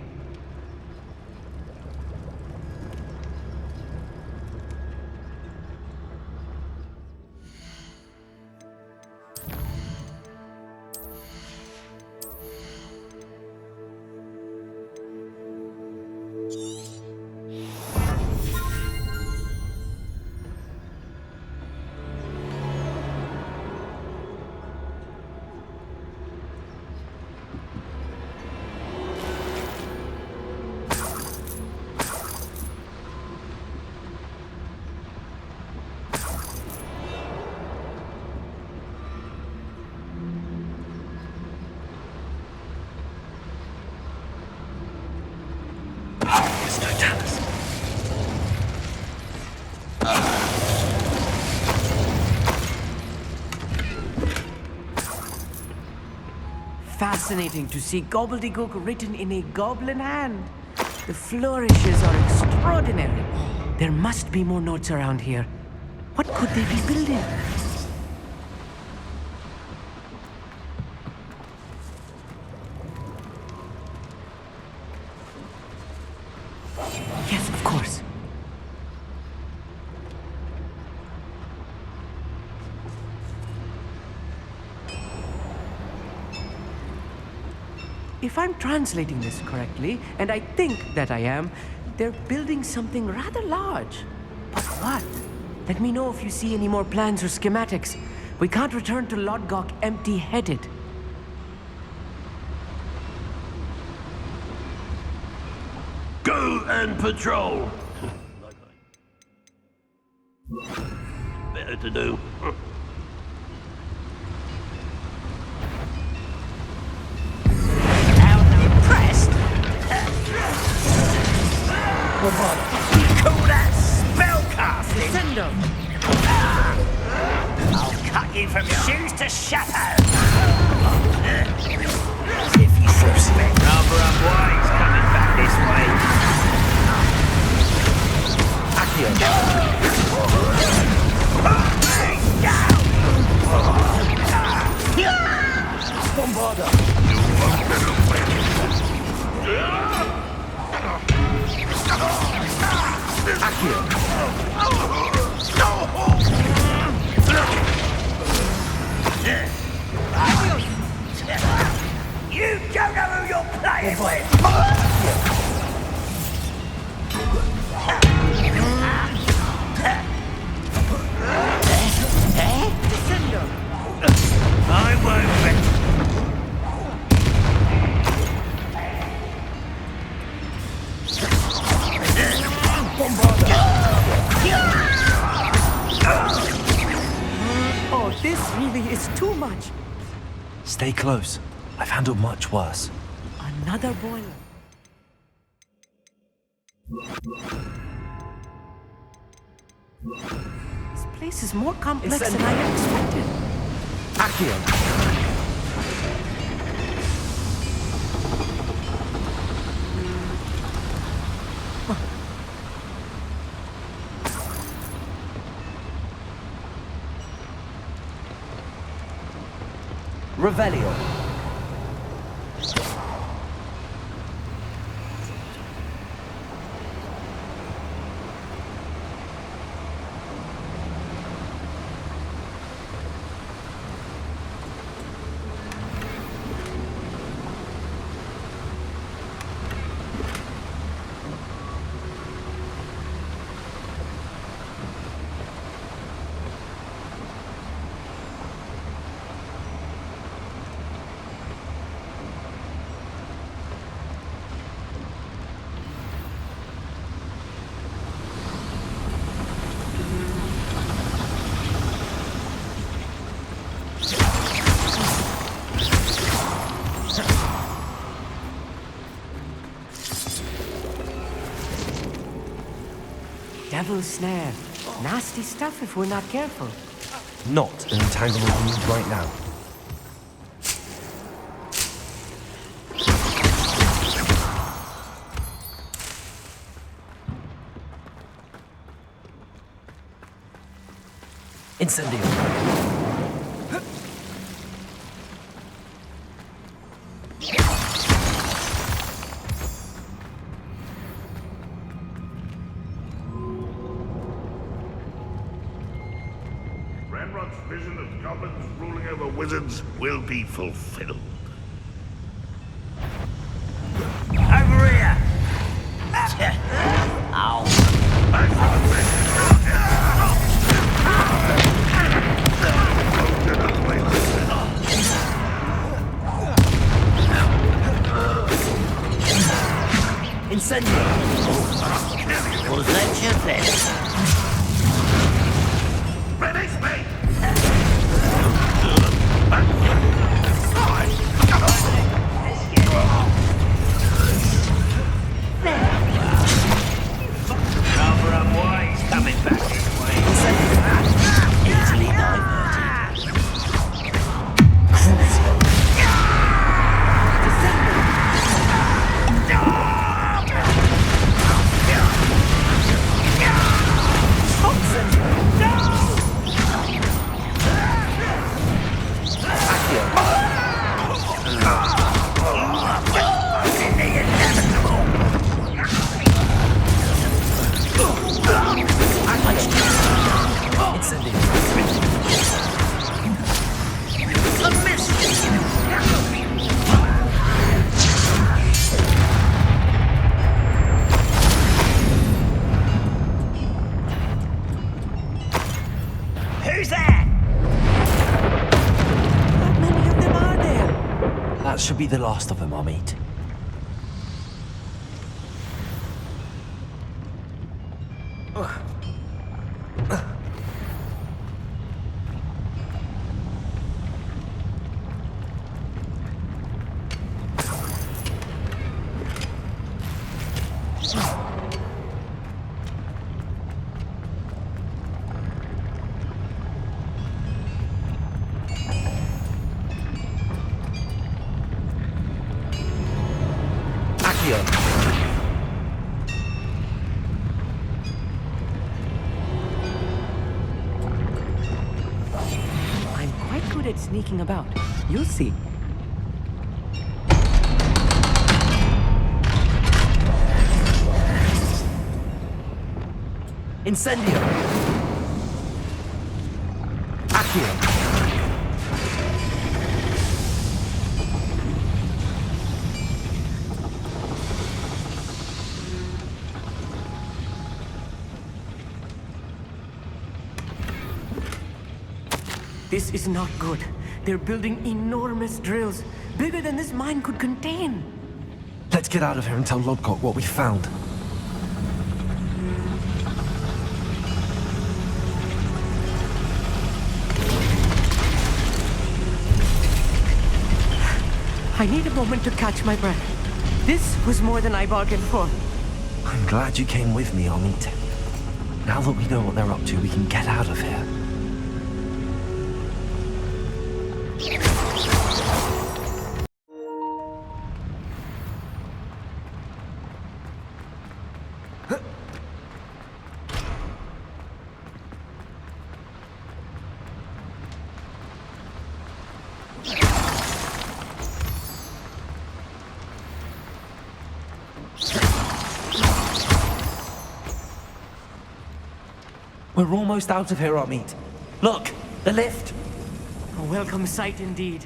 Fascinating to see gobbledygook written in a goblin hand. The flourishes are extraordinary. There must be more notes around here. What could they be building? Yes, of course. If I'm translating this correctly, and I think that I am, they're building something rather large. But what? Let me know if you see any more plans or schematics. We can't return to Lodgok empty-headed. Go and patrol! Better to do. You call that spellcasting? Send them! I'll cut you from shoes to shadow! If you suspect rather unwise coming back this way. Accio. Bombarda! Accio. You don't know who you're playing with! I won't bet. really is too much. Stay close. I've handled much worse. Another boiler. This place is more complex than I had expected. Accio! Revelio. Devil's snare. Nasty stuff if we're not careful. Not an entanglement we need right now. Incendio. Ranrok's vision of goblins ruling over wizards will be fulfilled. Over here! Ow! Incendio! Was that your best? Release me! Cover up why he's coming back this way. Easily diverted. Who's that? How many of them are there? That should be the last of them, I'll meet. I'm quite good at sneaking about. You'll see. Incendio! Accio! This is not good. They're building enormous drills, bigger than this mine could contain. Let's get out of here and tell Lodcock what we found. I need a moment to catch my breath. This was more than I bargained for. I'm glad you came with me, Amit. Now that we know what they're up to, we can get out of here. We're almost out of here, Amit. Look, the lift. A welcome sight indeed.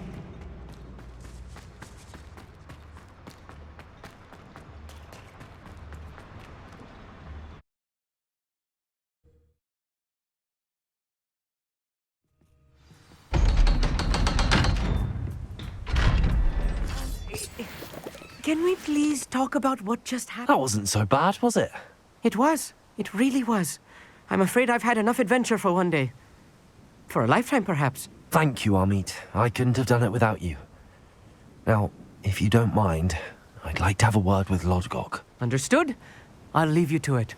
Can we please talk about what just happened? That wasn't so bad, was it? It was. It really was. I'm afraid I've had enough adventure for one day. For a lifetime, perhaps. Thank you, Amit. I couldn't have done it without you. Now, if you don't mind, I'd like to have a word with Lodgok. Understood? I'll leave you to it.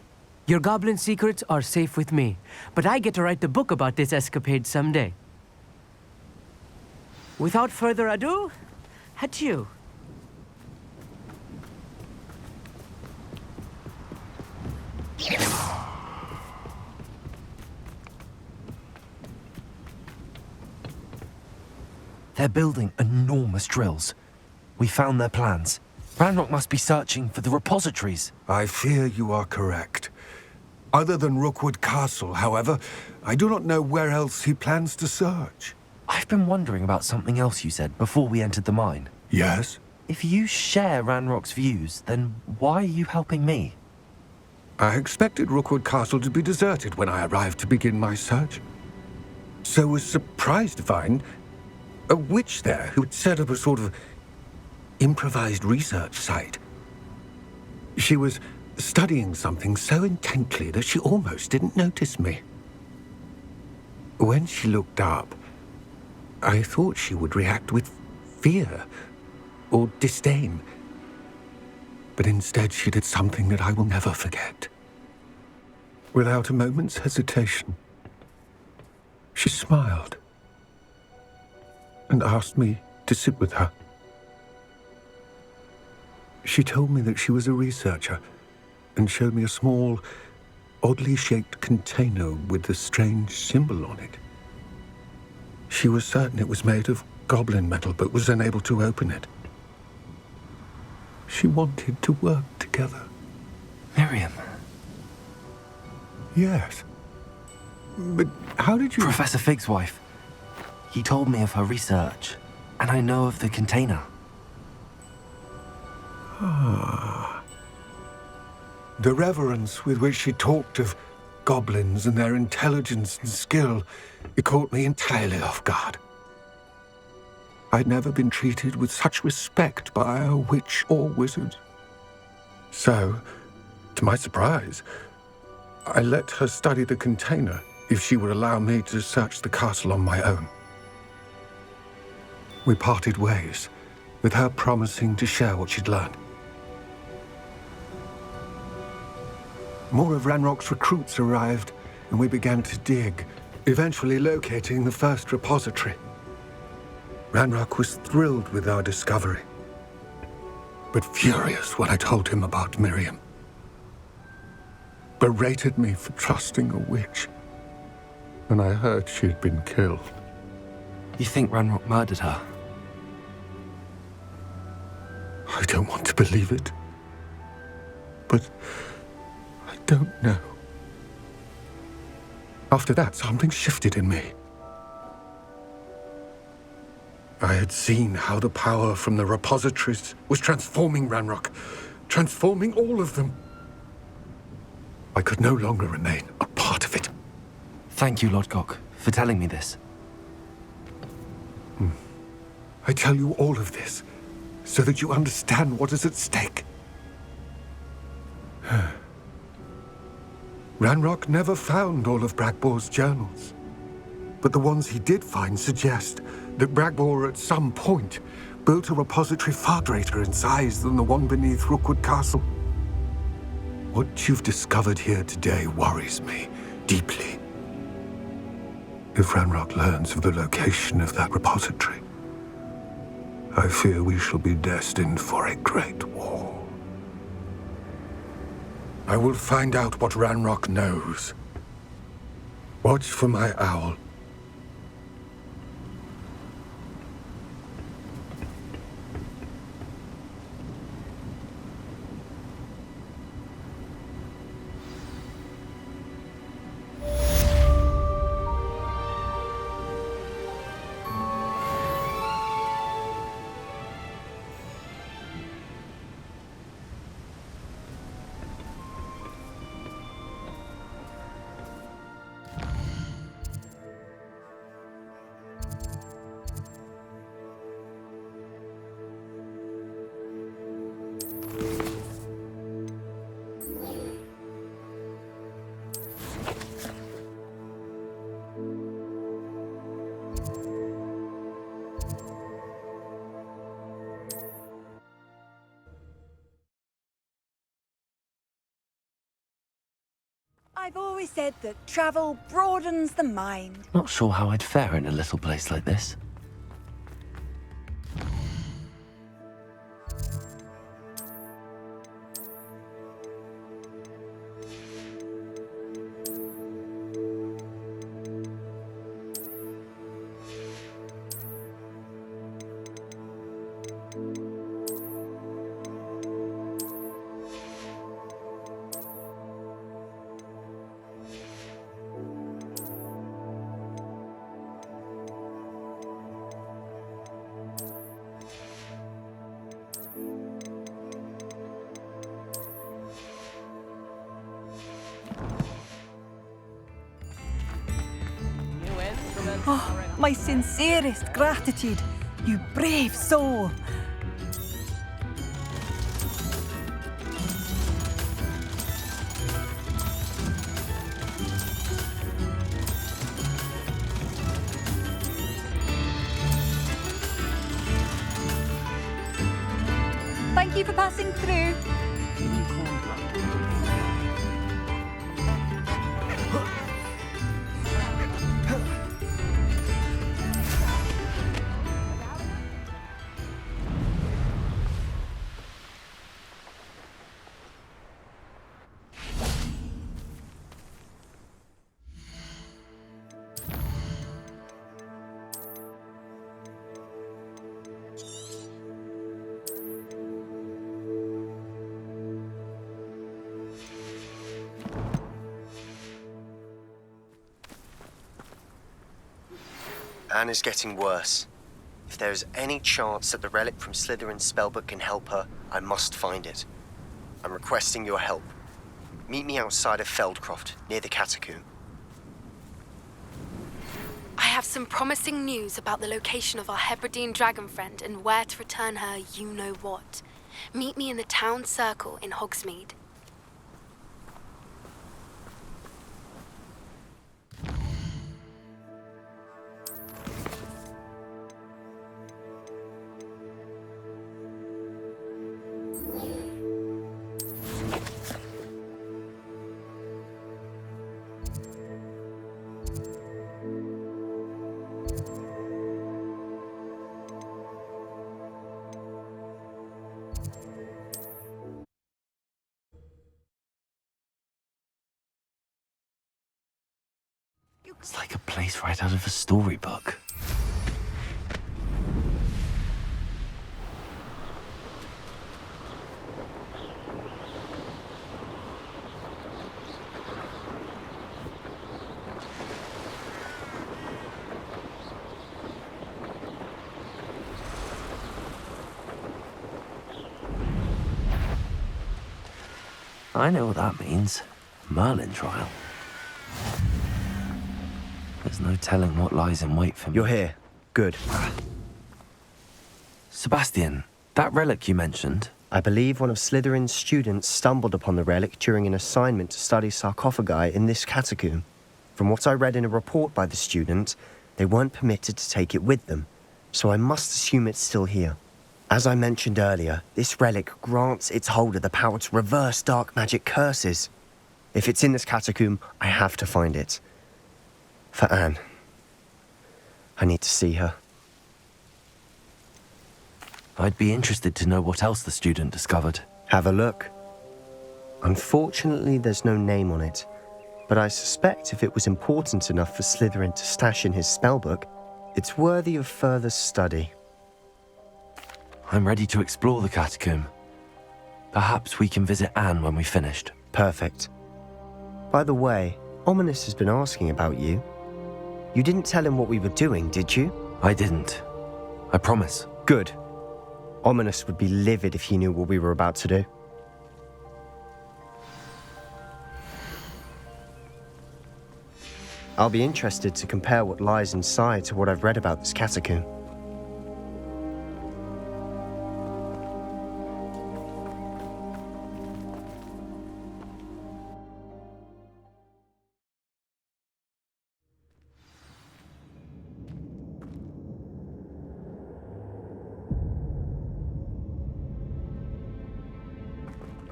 Your goblin secrets are safe with me, but I get to write the book about this escapade someday. Without further ado, adieu. They're building enormous drills. We found their plans. Ranrok must be searching for the repositories. I fear you are correct. Other than Rookwood Castle, however, I do not know where else he plans to search. I've been wondering about something else you said before we entered the mine. Yes? If you share Ranrock's views, then why are you helping me? I expected Rookwood Castle to be deserted when I arrived to begin my search. So was surprised to find a witch there who had set up a sort of improvised research site. She was studying something so intently that she almost didn't notice me. When she looked up, I thought she would react with fear or disdain. But instead she did something that I will never forget. Without a moment's hesitation, she smiled and asked me to sit with her. She told me that she was a researcher and showed me a small, oddly shaped container with a strange symbol on it. She was certain it was made of goblin metal, but was unable to open it. She wanted to work together. Miriam. Yes. But how did you... Professor Fig's wife. He told me of her research, and I know of the container. Ah. The reverence with which she talked of goblins and their intelligence and skill, it caught me entirely off guard. I'd never been treated with such respect by a witch or wizard. So, to my surprise, I let her study the container if she would allow me to search the castle on my own. We parted ways, with her promising to share what she'd learned. More of Ranrock's recruits arrived, and we began to dig, eventually locating the first repository. Ranrok was thrilled with our discovery, but furious when I told him about Miriam. Berated me for trusting a witch, and I heard she had been killed. You think Ranrok murdered her? I don't want to believe it, but I don't know. After that, something shifted in me. I had seen how the power from the repositories was transforming Ranrok, transforming all of them. I could no longer remain a part of it. Thank you, Lodgok, for telling me this. I tell you all of this so that you understand what is at stake. Ranrok never found all of Bragbor's journals, but the ones he did find suggest that Bragbor at some point built a repository far greater in size than the one beneath Rookwood Castle. What you've discovered here today worries me deeply. If Ranrok learns of the location of that repository, I fear we shall be destined for a great war. I will find out what Ranrok knows. Watch for my owl. I've always said that travel broadens the mind. Not sure how I'd fare in a little place like this. Oh, my sincerest gratitude, you brave soul. Thank you for passing through. Anne is getting worse. If there is any chance that the relic from Slytherin's spellbook can help her, I must find it. I'm requesting your help. Meet me outside of Feldcroft, near the catacomb. I have some promising news about the location of our Hebridean dragon friend and where to return her you-know-what. Meet me in the town circle in Hogsmeade. It's like a place right out of a storybook. I know what that means. Merlin trial. There's no telling what lies in wait for me. You're here. Good. Sebastian, that relic you mentioned. I believe one of Slytherin's students stumbled upon the relic during an assignment to study sarcophagi in this catacomb. From what I read in a report by the student, they weren't permitted to take it with them, so I must assume it's still here. As I mentioned earlier, this relic grants its holder the power to reverse dark magic curses. If it's in this catacomb, I have to find it. For Anne. I need to see her. I'd be interested to know what else the student discovered. Have a look. Unfortunately, there's no name on it, but I suspect if it was important enough for Slytherin to stash in his spellbook, it's worthy of further study. I'm ready to explore the catacomb. Perhaps we can visit Anne when we've finished. Perfect. By the way, O.W.L.S has been asking about you. You didn't tell him what we were doing, did you? I didn't. I promise. Good. O.W.L.S would be livid if he knew what we were about to do. I'll be interested to compare what lies inside to what I've read about this catacomb.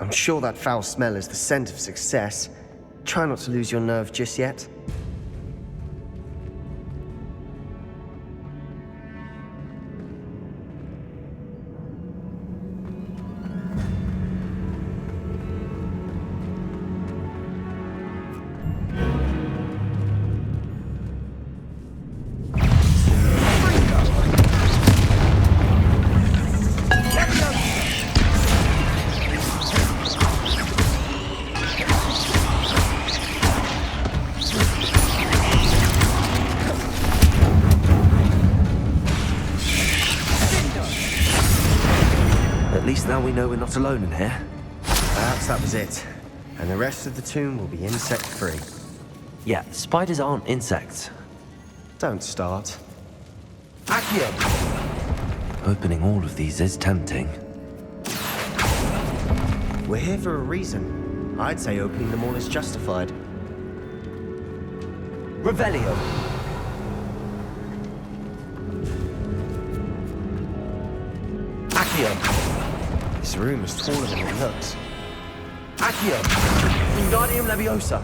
I'm sure that foul smell is the scent of success. Try not to lose your nerve just yet. Now we know we're not alone in here. Perhaps that was it. And the rest of the tomb will be insect-free. Yeah, spiders aren't insects. Don't start. Accio! Opening all of these is tempting. We're here for a reason. I'd say opening them all is justified. Revelio! Accio! This room is taller than it looks. Accio! Wingardium Leviosa!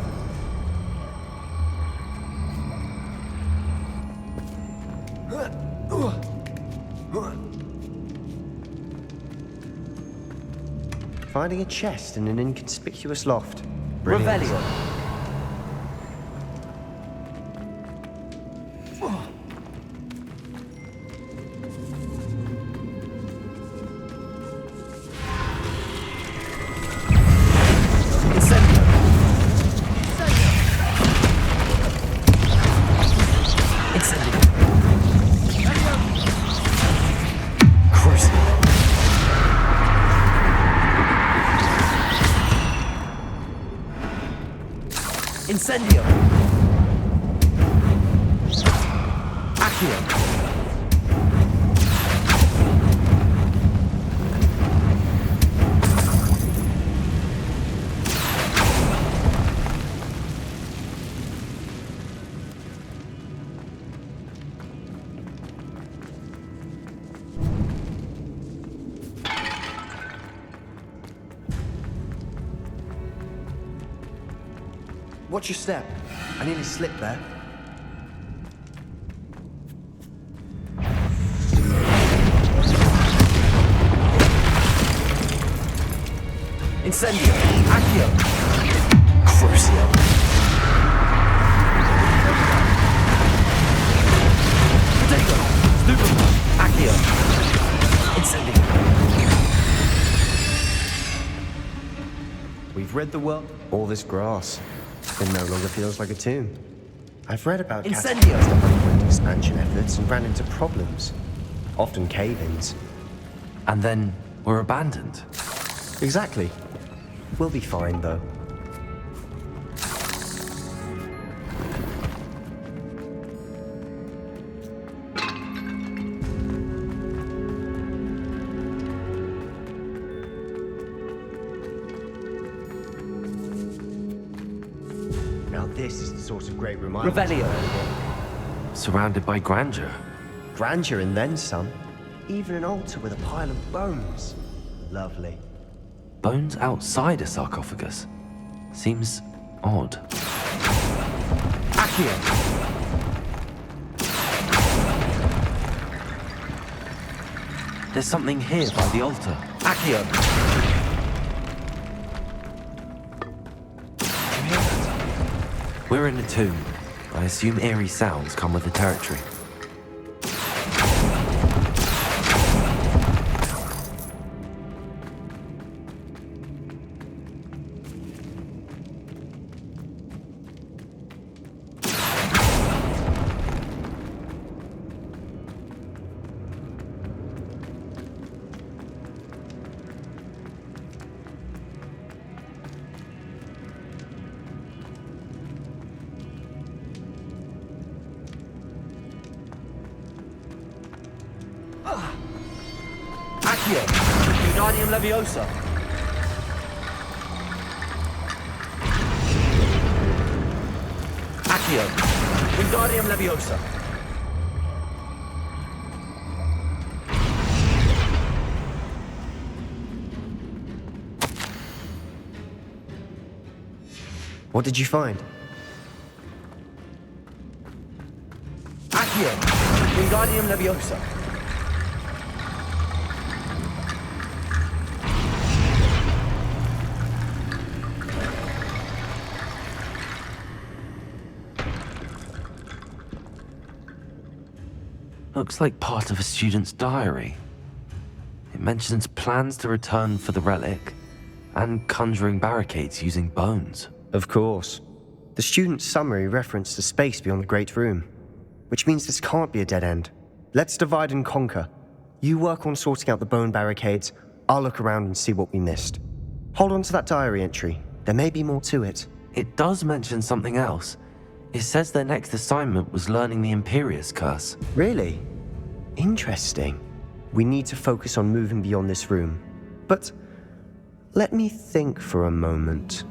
Finding a chest in an inconspicuous loft. Brilliant. Revelio! Incendio! Accio! Watch your step. I nearly slipped there. Incendio! Accio! Crucio! Potato! Stupefy! Accio! Incendio! We've read the world. All this grass. It no longer feels like a tomb. I've read about Incendio! catacombs that underwent expansion efforts and ran into problems. Often cave-ins. And then were abandoned. Exactly. We'll be fine, though. Now this is the sort of great reminder. Revelio. Surrounded by grandeur. Grandeur and then some. Even an altar with a pile of bones. Lovely. Bones outside a sarcophagus? Seems odd. Accio! There's something here by the altar. Accio! We're in a tomb. I assume eerie sounds come with the territory. Accio! Wingardium Leviosa! Accio! Wingardium Leviosa! What did you find? Accio! Wingardium Leviosa! Looks like part of a student's diary. It mentions plans to return for the relic and conjuring barricades using bones. Of course. The student's summary referenced a space beyond the Great Room, which means this can't be a dead end. Let's divide and conquer. You work on sorting out the bone barricades, I'll look around and see what we missed. Hold on to that diary entry. There may be more to it. It does mention something else. It says their next assignment was learning the Imperius Curse. Really? Interesting. We need to focus on moving beyond this room. But let me think for a moment.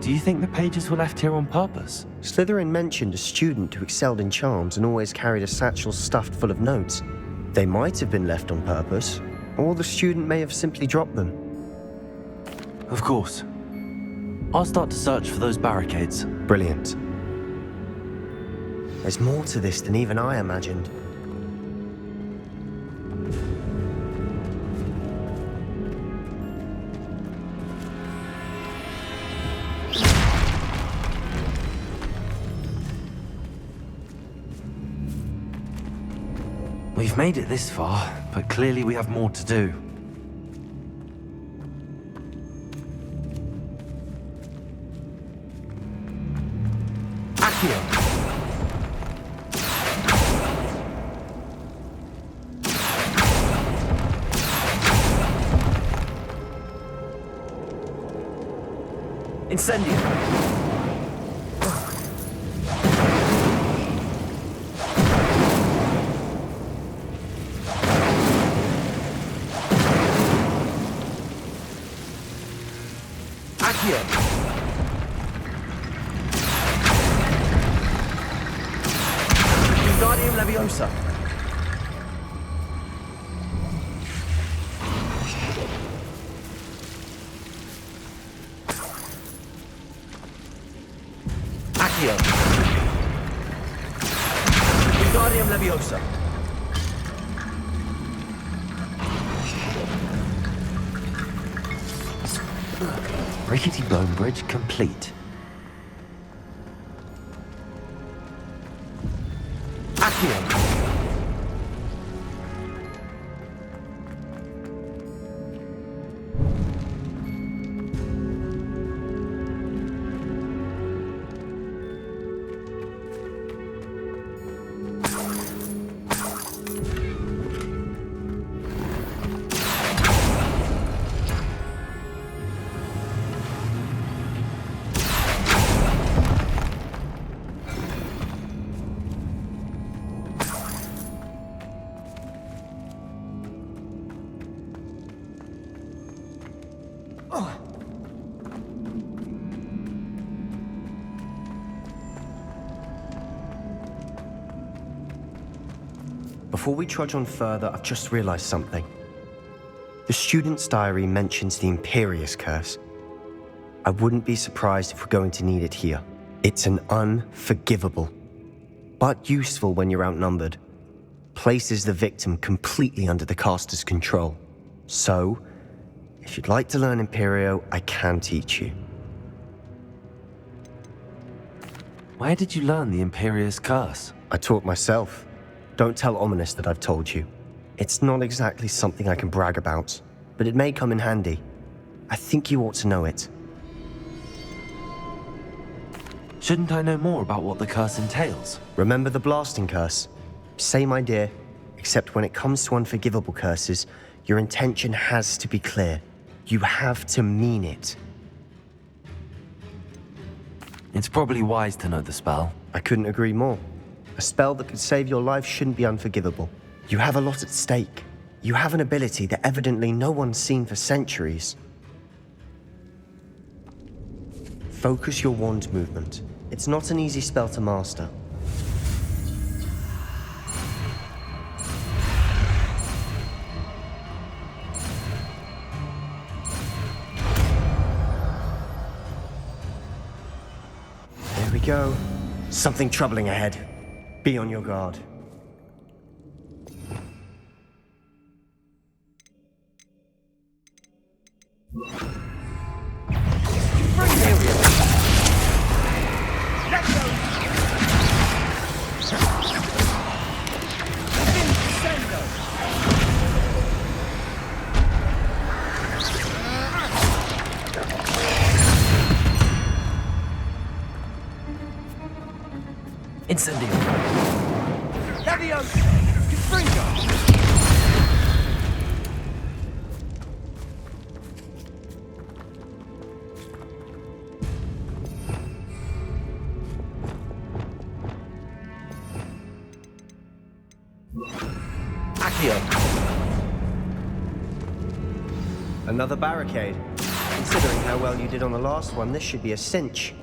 Do you think the pages were left here on purpose? Slytherin mentioned a student who excelled in charms and always carried a satchel stuffed full of notes. They might have been left on purpose, or the student may have simply dropped them. Of course. I'll start to search for those barricades. Brilliant. There's more to this than even I imagined. We've made it this far, but clearly we have more to do. Accio! Incendio! Accio! Wingardium Leviosa! Accio! Wingardium Leviosa! Rickety bone bridge complete. Accio! Before we trudge on further, I've just realized something. The student's diary mentions the Imperious Curse. I wouldn't be surprised if we're going to need it here. It's an unforgivable, but useful when you're outnumbered. Places the victim completely under the caster's control. So, if you'd like to learn Imperio, I can teach you. Where did you learn the Imperious Curse? I taught myself. Don't tell Ominous that I've told you. It's not exactly something I can brag about, but it may come in handy. I think you ought to know it. Shouldn't I know more about what the curse entails? Remember the blasting curse? Same idea, except when it comes to unforgivable curses, your intention has to be clear. You have to mean it. It's probably wise to know the spell. I couldn't agree more. A spell that could save your life shouldn't be unforgivable. You have a lot at stake. You have an ability that evidently no one's seen for centuries. Focus your wand movement. It's not an easy spell to master. There we go. Something troubling ahead. Be on your guard. Incendio. Leviosa! Confringo! Another barricade. Considering how well you did on the last one, this should be a cinch.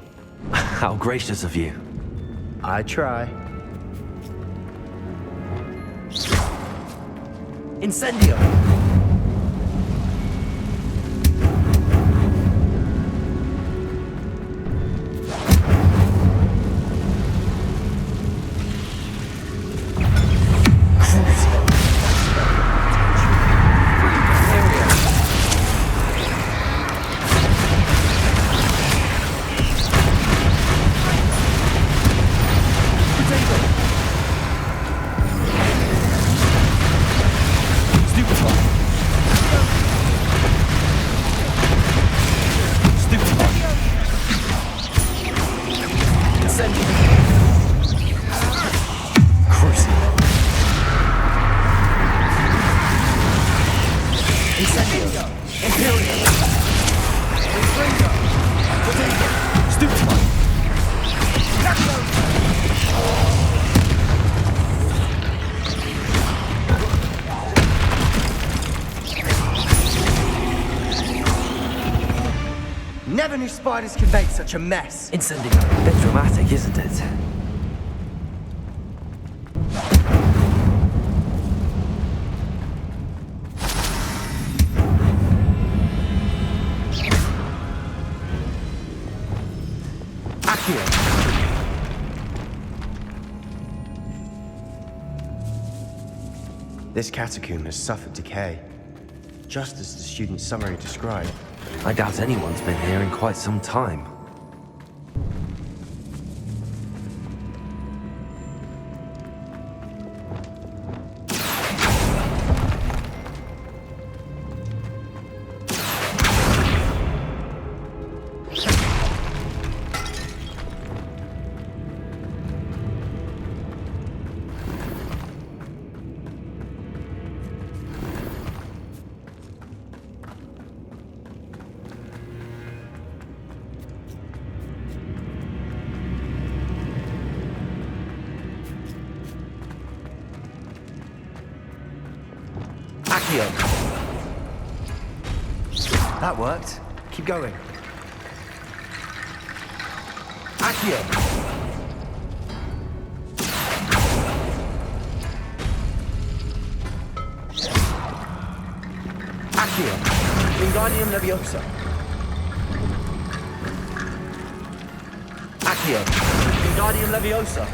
How gracious of you. I try. Incendio! Never knew spiders could make such a mess. Incendio. Bit dramatic, isn't it? This catacomb has suffered decay, just as the student's summary described. I doubt anyone's been here in quite some time. That worked. Keep going. Wingardium Leviosa. Accio. Wingardium Leviosa.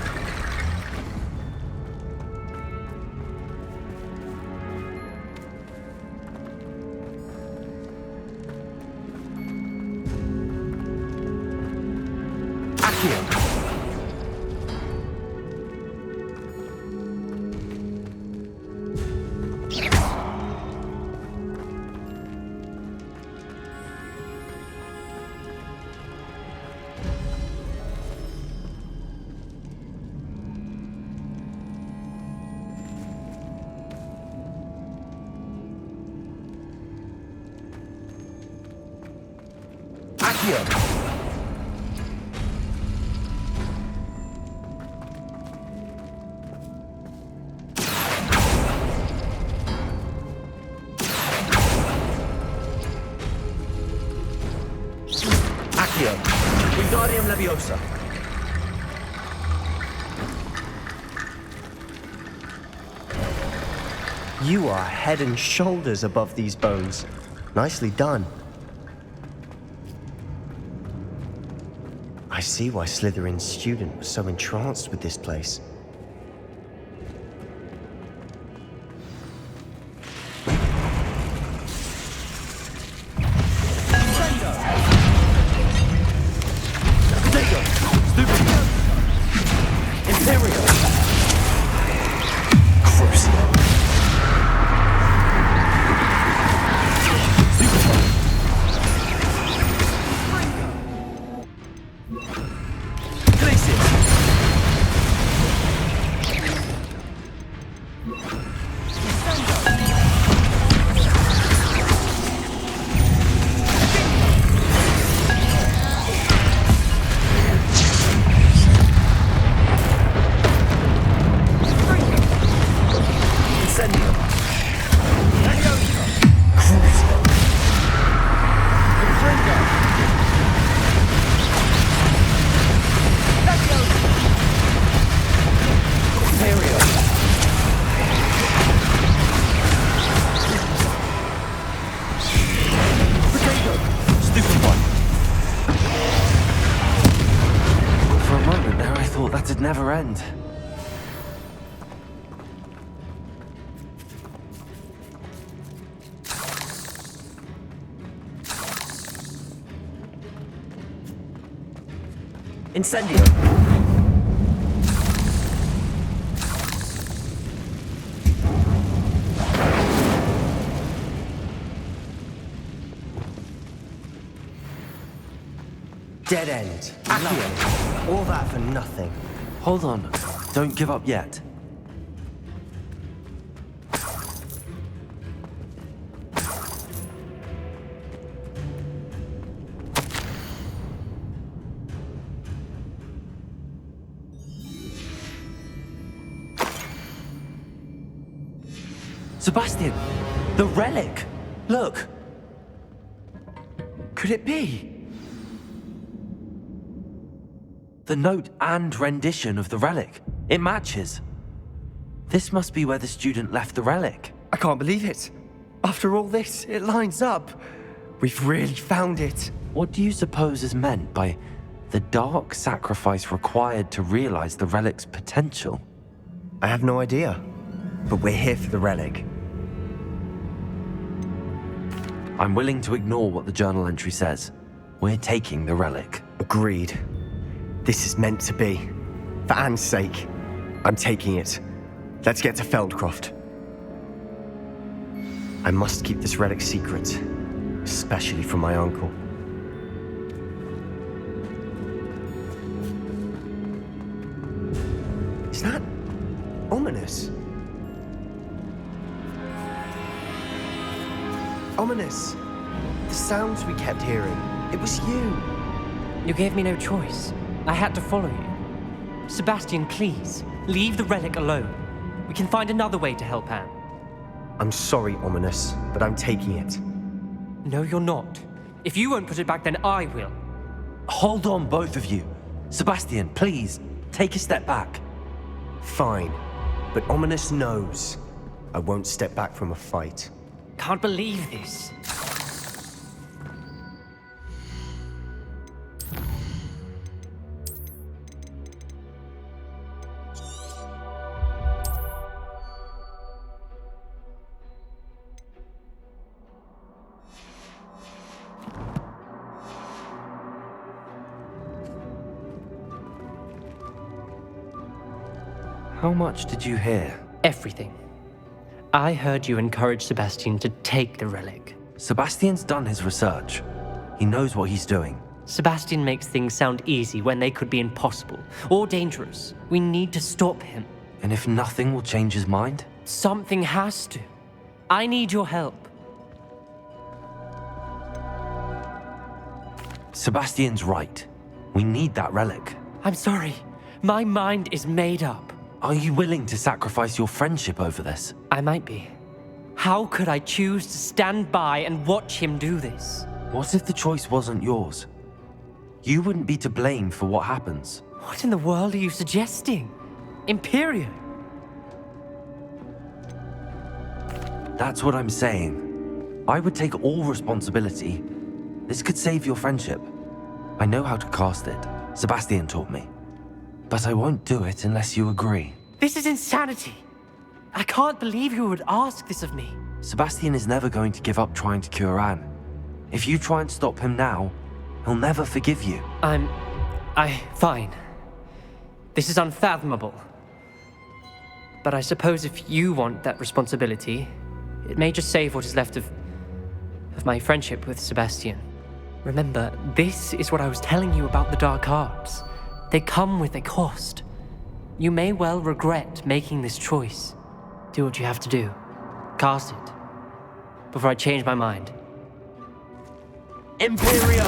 Accio. Accio. Wingardium Leviosa. You are head and shoulders above these bones. Nicely done. I see why Slytherin's student was so entranced with this place. Never end. Incendio. Dead end. Accio. All that for nothing. Hold on. Don't give up yet. Sebastian! The relic! Look! Could it be? The note and rendition of the relic. It matches. This must be where the student left the relic. I can't believe it. After all this, it lines up. We've really found it. What do you suppose is meant by the dark sacrifice required to realize the relic's potential? I have no idea. But we're here for the relic. I'm willing to ignore what the journal entry says. We're taking the relic. Agreed. This is meant to be. For Anne's sake, I'm taking it. Let's get to Feldcroft. I must keep this relic secret, especially from my uncle. Is that ominous? Ominous. The sounds we kept hearing. It was you. You gave me no choice. I had to follow you. Sebastian, please, leave the relic alone. We can find another way to help Anne. I'm sorry, Ominous, but I'm taking it. No, you're not. If you won't put it back, then I will. Hold on, both of you. Sebastian, please, take a step back. Fine, but Ominous knows I won't step back from a fight. Can't believe this. How much did you hear? Everything. I heard you encourage Sebastian to take the relic. Sebastian's done his research. He knows what he's doing. Sebastian makes things sound easy when they could be impossible or dangerous. We need to stop him. And if nothing will change his mind? Something has to. I need your help. Sebastian's right. We need that relic. I'm sorry. My mind is made up. Are you willing to sacrifice your friendship over this? I might be. How could I choose to stand by and watch him do this? What if the choice wasn't yours? You wouldn't be to blame for what happens. What in the world are you suggesting? Imperio? That's what I'm saying. I would take all responsibility. This could save your friendship. I know how to cast it. Sebastian taught me. But I won't do it unless you agree. This is insanity. I can't believe you would ask this of me. Sebastian is never going to give up trying to cure Anne. If you try and stop him now, he'll never forgive you. Fine. This is unfathomable. But I suppose if you want that responsibility, it may just save what is left of my friendship with Sebastian. Remember, this is what I was telling you about the dark arts. They come with a cost. You may well regret making this choice. Do what you have to do. Cast it. Before I change my mind. Imperio!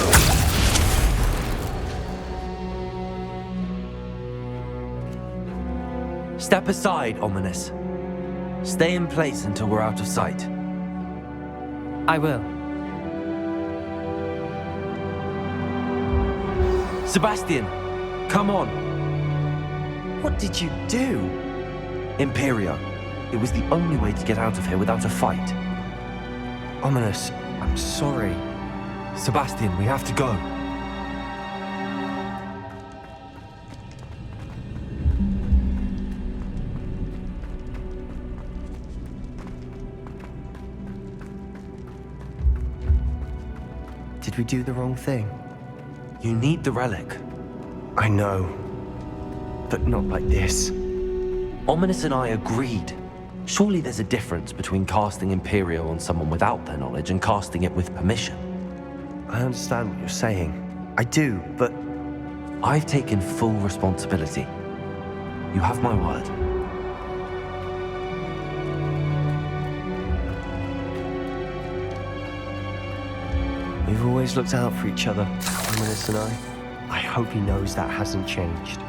Step aside, Ominous. Stay in place until we're out of sight. I will. Sebastian, come on. What did you do? Imperio. It was the only way to get out of here without a fight. Ominous, I'm sorry. Sebastian, we have to go. Did we do the wrong thing? You need the relic. I know. But not like this. Ominous and I agreed. Surely there's a difference between casting Imperio on someone without their knowledge and casting it with permission. I understand what you're saying. I do, but... I've taken full responsibility. You have my word. We've always looked out for each other, Ominous and I. I hope he knows that hasn't changed.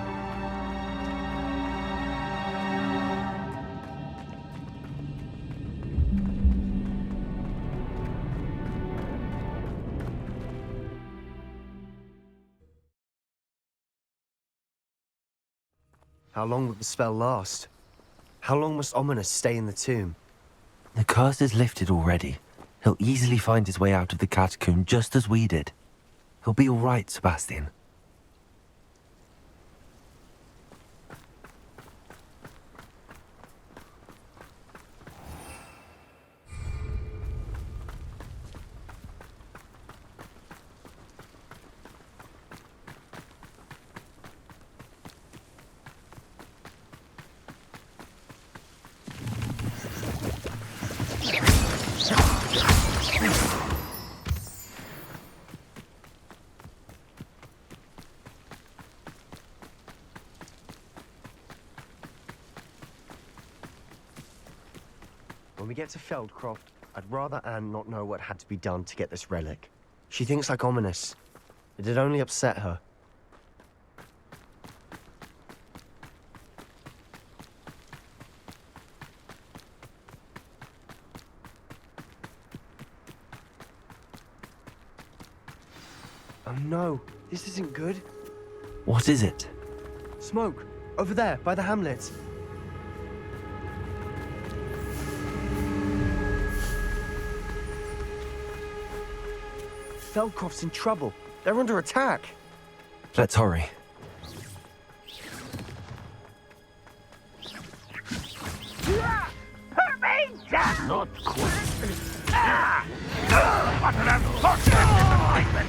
How long will the spell last? How long must Ominous stay in the tomb? The curse is lifted already. He'll easily find his way out of the catacomb just as we did. He'll be all right, Sebastian. When we get to Feldcroft, I'd rather Anne not know what had to be done to get this relic. She thinks like Ominous. It'd only upset her. Oh no, this isn't good. What is it? Smoke! Over there, by the hamlet. Feldcroft's in trouble. They're under attack. Let's hurry. Hurt me, Jack! Not quite. What an unfortunate disappointment!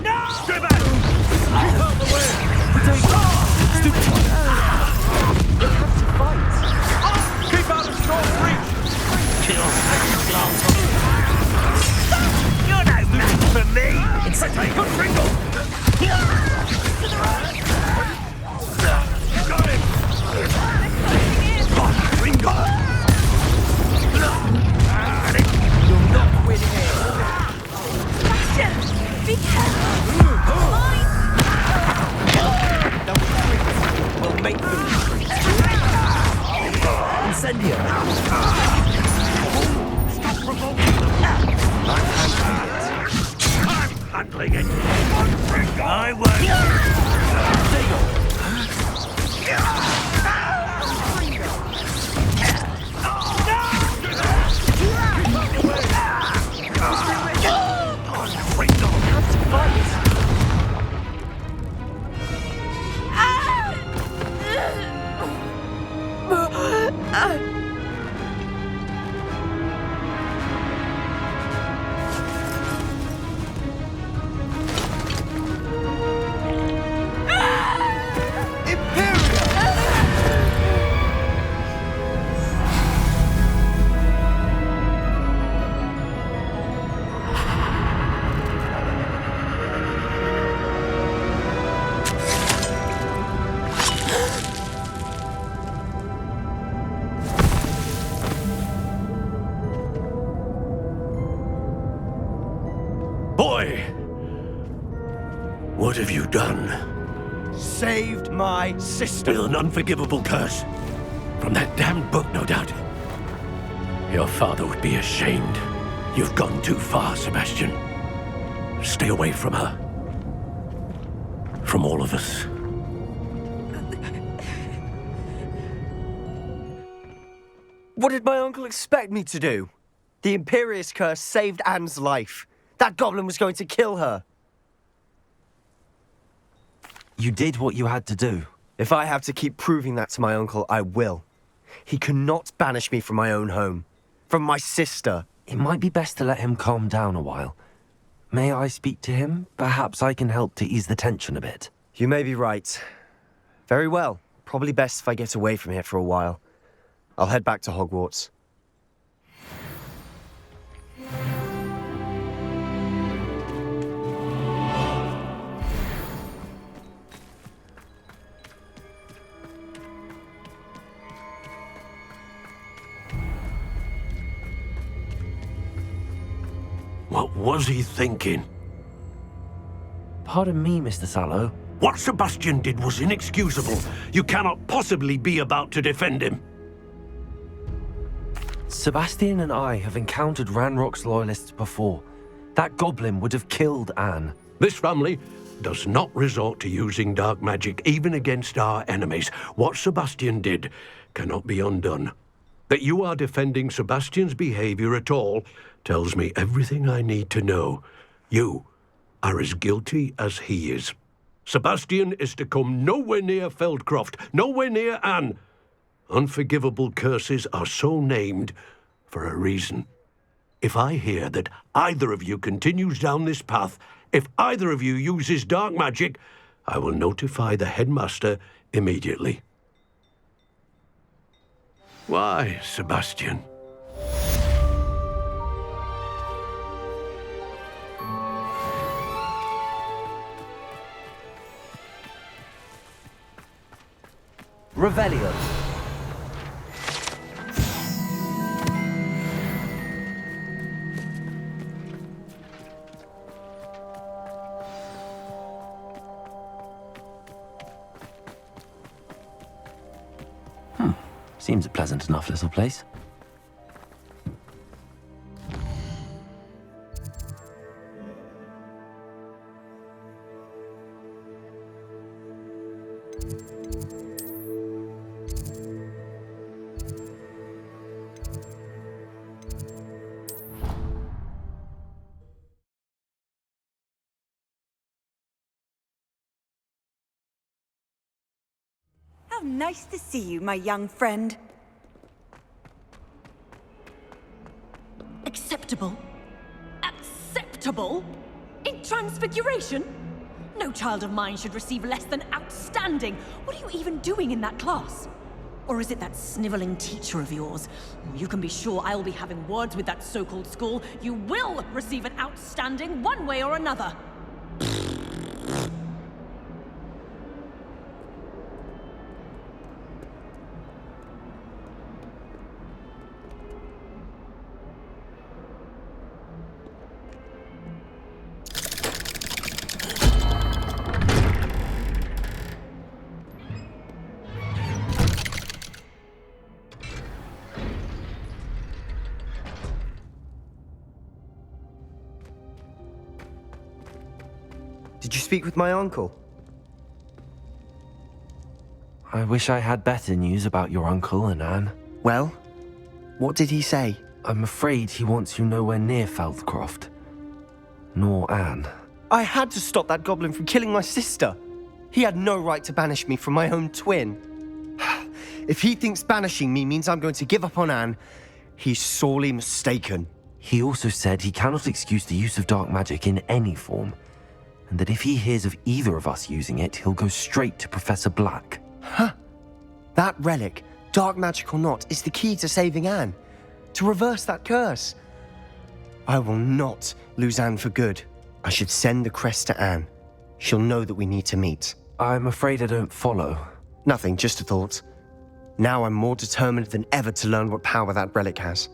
No! Stay back! Out of the way! I won't. Boy! What have you done? Saved my sister. With an unforgivable curse. From that damned book, no doubt. Your father would be ashamed. You've gone too far, Sebastian. Stay away from her. From all of us. What did my uncle expect me to do? The Imperious curse saved Anne's life. That goblin was going to kill her. You did what you had to do. If I have to keep proving that to my uncle, I will. He cannot banish me from my own home. From my sister. It might be best to let him calm down a while. May I speak to him? Perhaps I can help to ease the tension a bit. You may be right. Very well. Probably best if I get away from here for a while. I'll head back to Hogwarts. What was he thinking? Pardon me, Mr. Sallow. What Sebastian did was inexcusable. You cannot possibly be about to defend him. Sebastian and I have encountered Ranrok's loyalists before. That goblin would have killed Anne. This family does not resort to using dark magic, even against our enemies. What Sebastian did cannot be undone. That you are defending Sebastian's behavior at all tells me everything I need to know. You are as guilty as he is. Sebastian is to come nowhere near Feldcroft, nowhere near Anne. Unforgivable curses are so named for a reason. If I hear that either of you continues down this path, if either of you uses dark magic, I will notify the headmaster immediately. Why, Sebastian? Revelio. Seems a pleasant enough little place. How nice to see you, my young friend. Acceptable? Acceptable? In Transfiguration? No child of mine should receive less than outstanding. What are you even doing in that class? Or is it that sniveling teacher of yours? You can be sure I'll be having words with that so-called school. You will receive an outstanding one way or another. Did you speak with my uncle? I wish I had better news about your uncle and Anne. Well, what did he say? I'm afraid he wants you nowhere near Feldcroft. Nor Anne. I had to stop that goblin from killing my sister. He had no right to banish me from my own twin. If he thinks banishing me means I'm going to give up on Anne, he's sorely mistaken. He also said he cannot excuse the use of dark magic in any form, and that if he hears of either of us using it, he'll go straight to Professor Black. Huh. That relic, dark magic or not, is the key to saving Anne. To reverse that curse. I will not lose Anne for good. I should send the crest to Anne. She'll know that we need to meet. I'm afraid I don't follow. Nothing, just a thought. Now I'm more determined than ever to learn what power that relic has.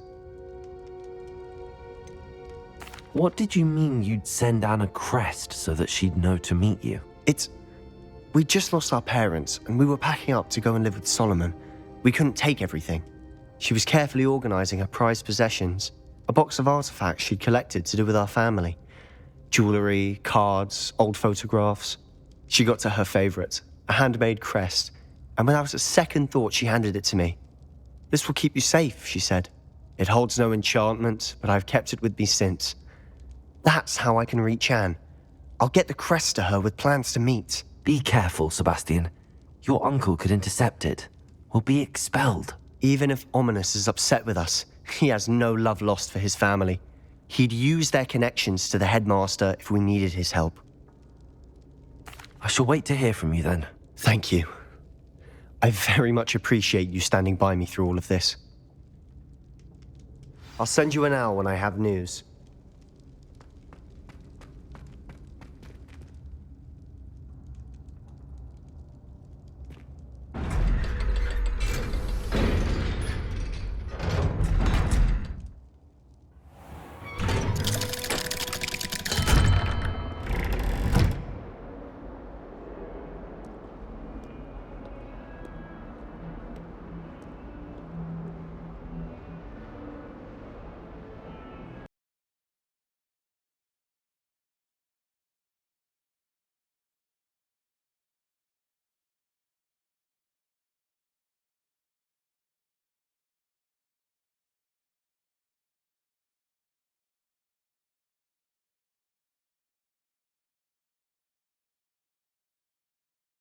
What did you mean you'd send Anne a crest so that she'd know to meet you? We just lost our parents, and we were packing up to go and live with Solomon. We couldn't take everything. She was carefully organizing her prized possessions, a box of artifacts she'd collected to do with our family. Jewelry, cards, old photographs. She got to her favorite, a handmade crest, and without a second thought she handed it to me. "This will keep you safe," she said. "It holds no enchantment, but I've kept it with me since. That's how I can reach Anne. I'll get the crest to her with plans to meet." Be careful, Sebastian. Your uncle could intercept it. We'll be expelled. Even if Ominous is upset with us, he has no love lost for his family. He'd use their connections to the headmaster if we needed his help. I shall wait to hear from you then. Thank you. I very much appreciate you standing by me through all of this. I'll send you an owl when I have news.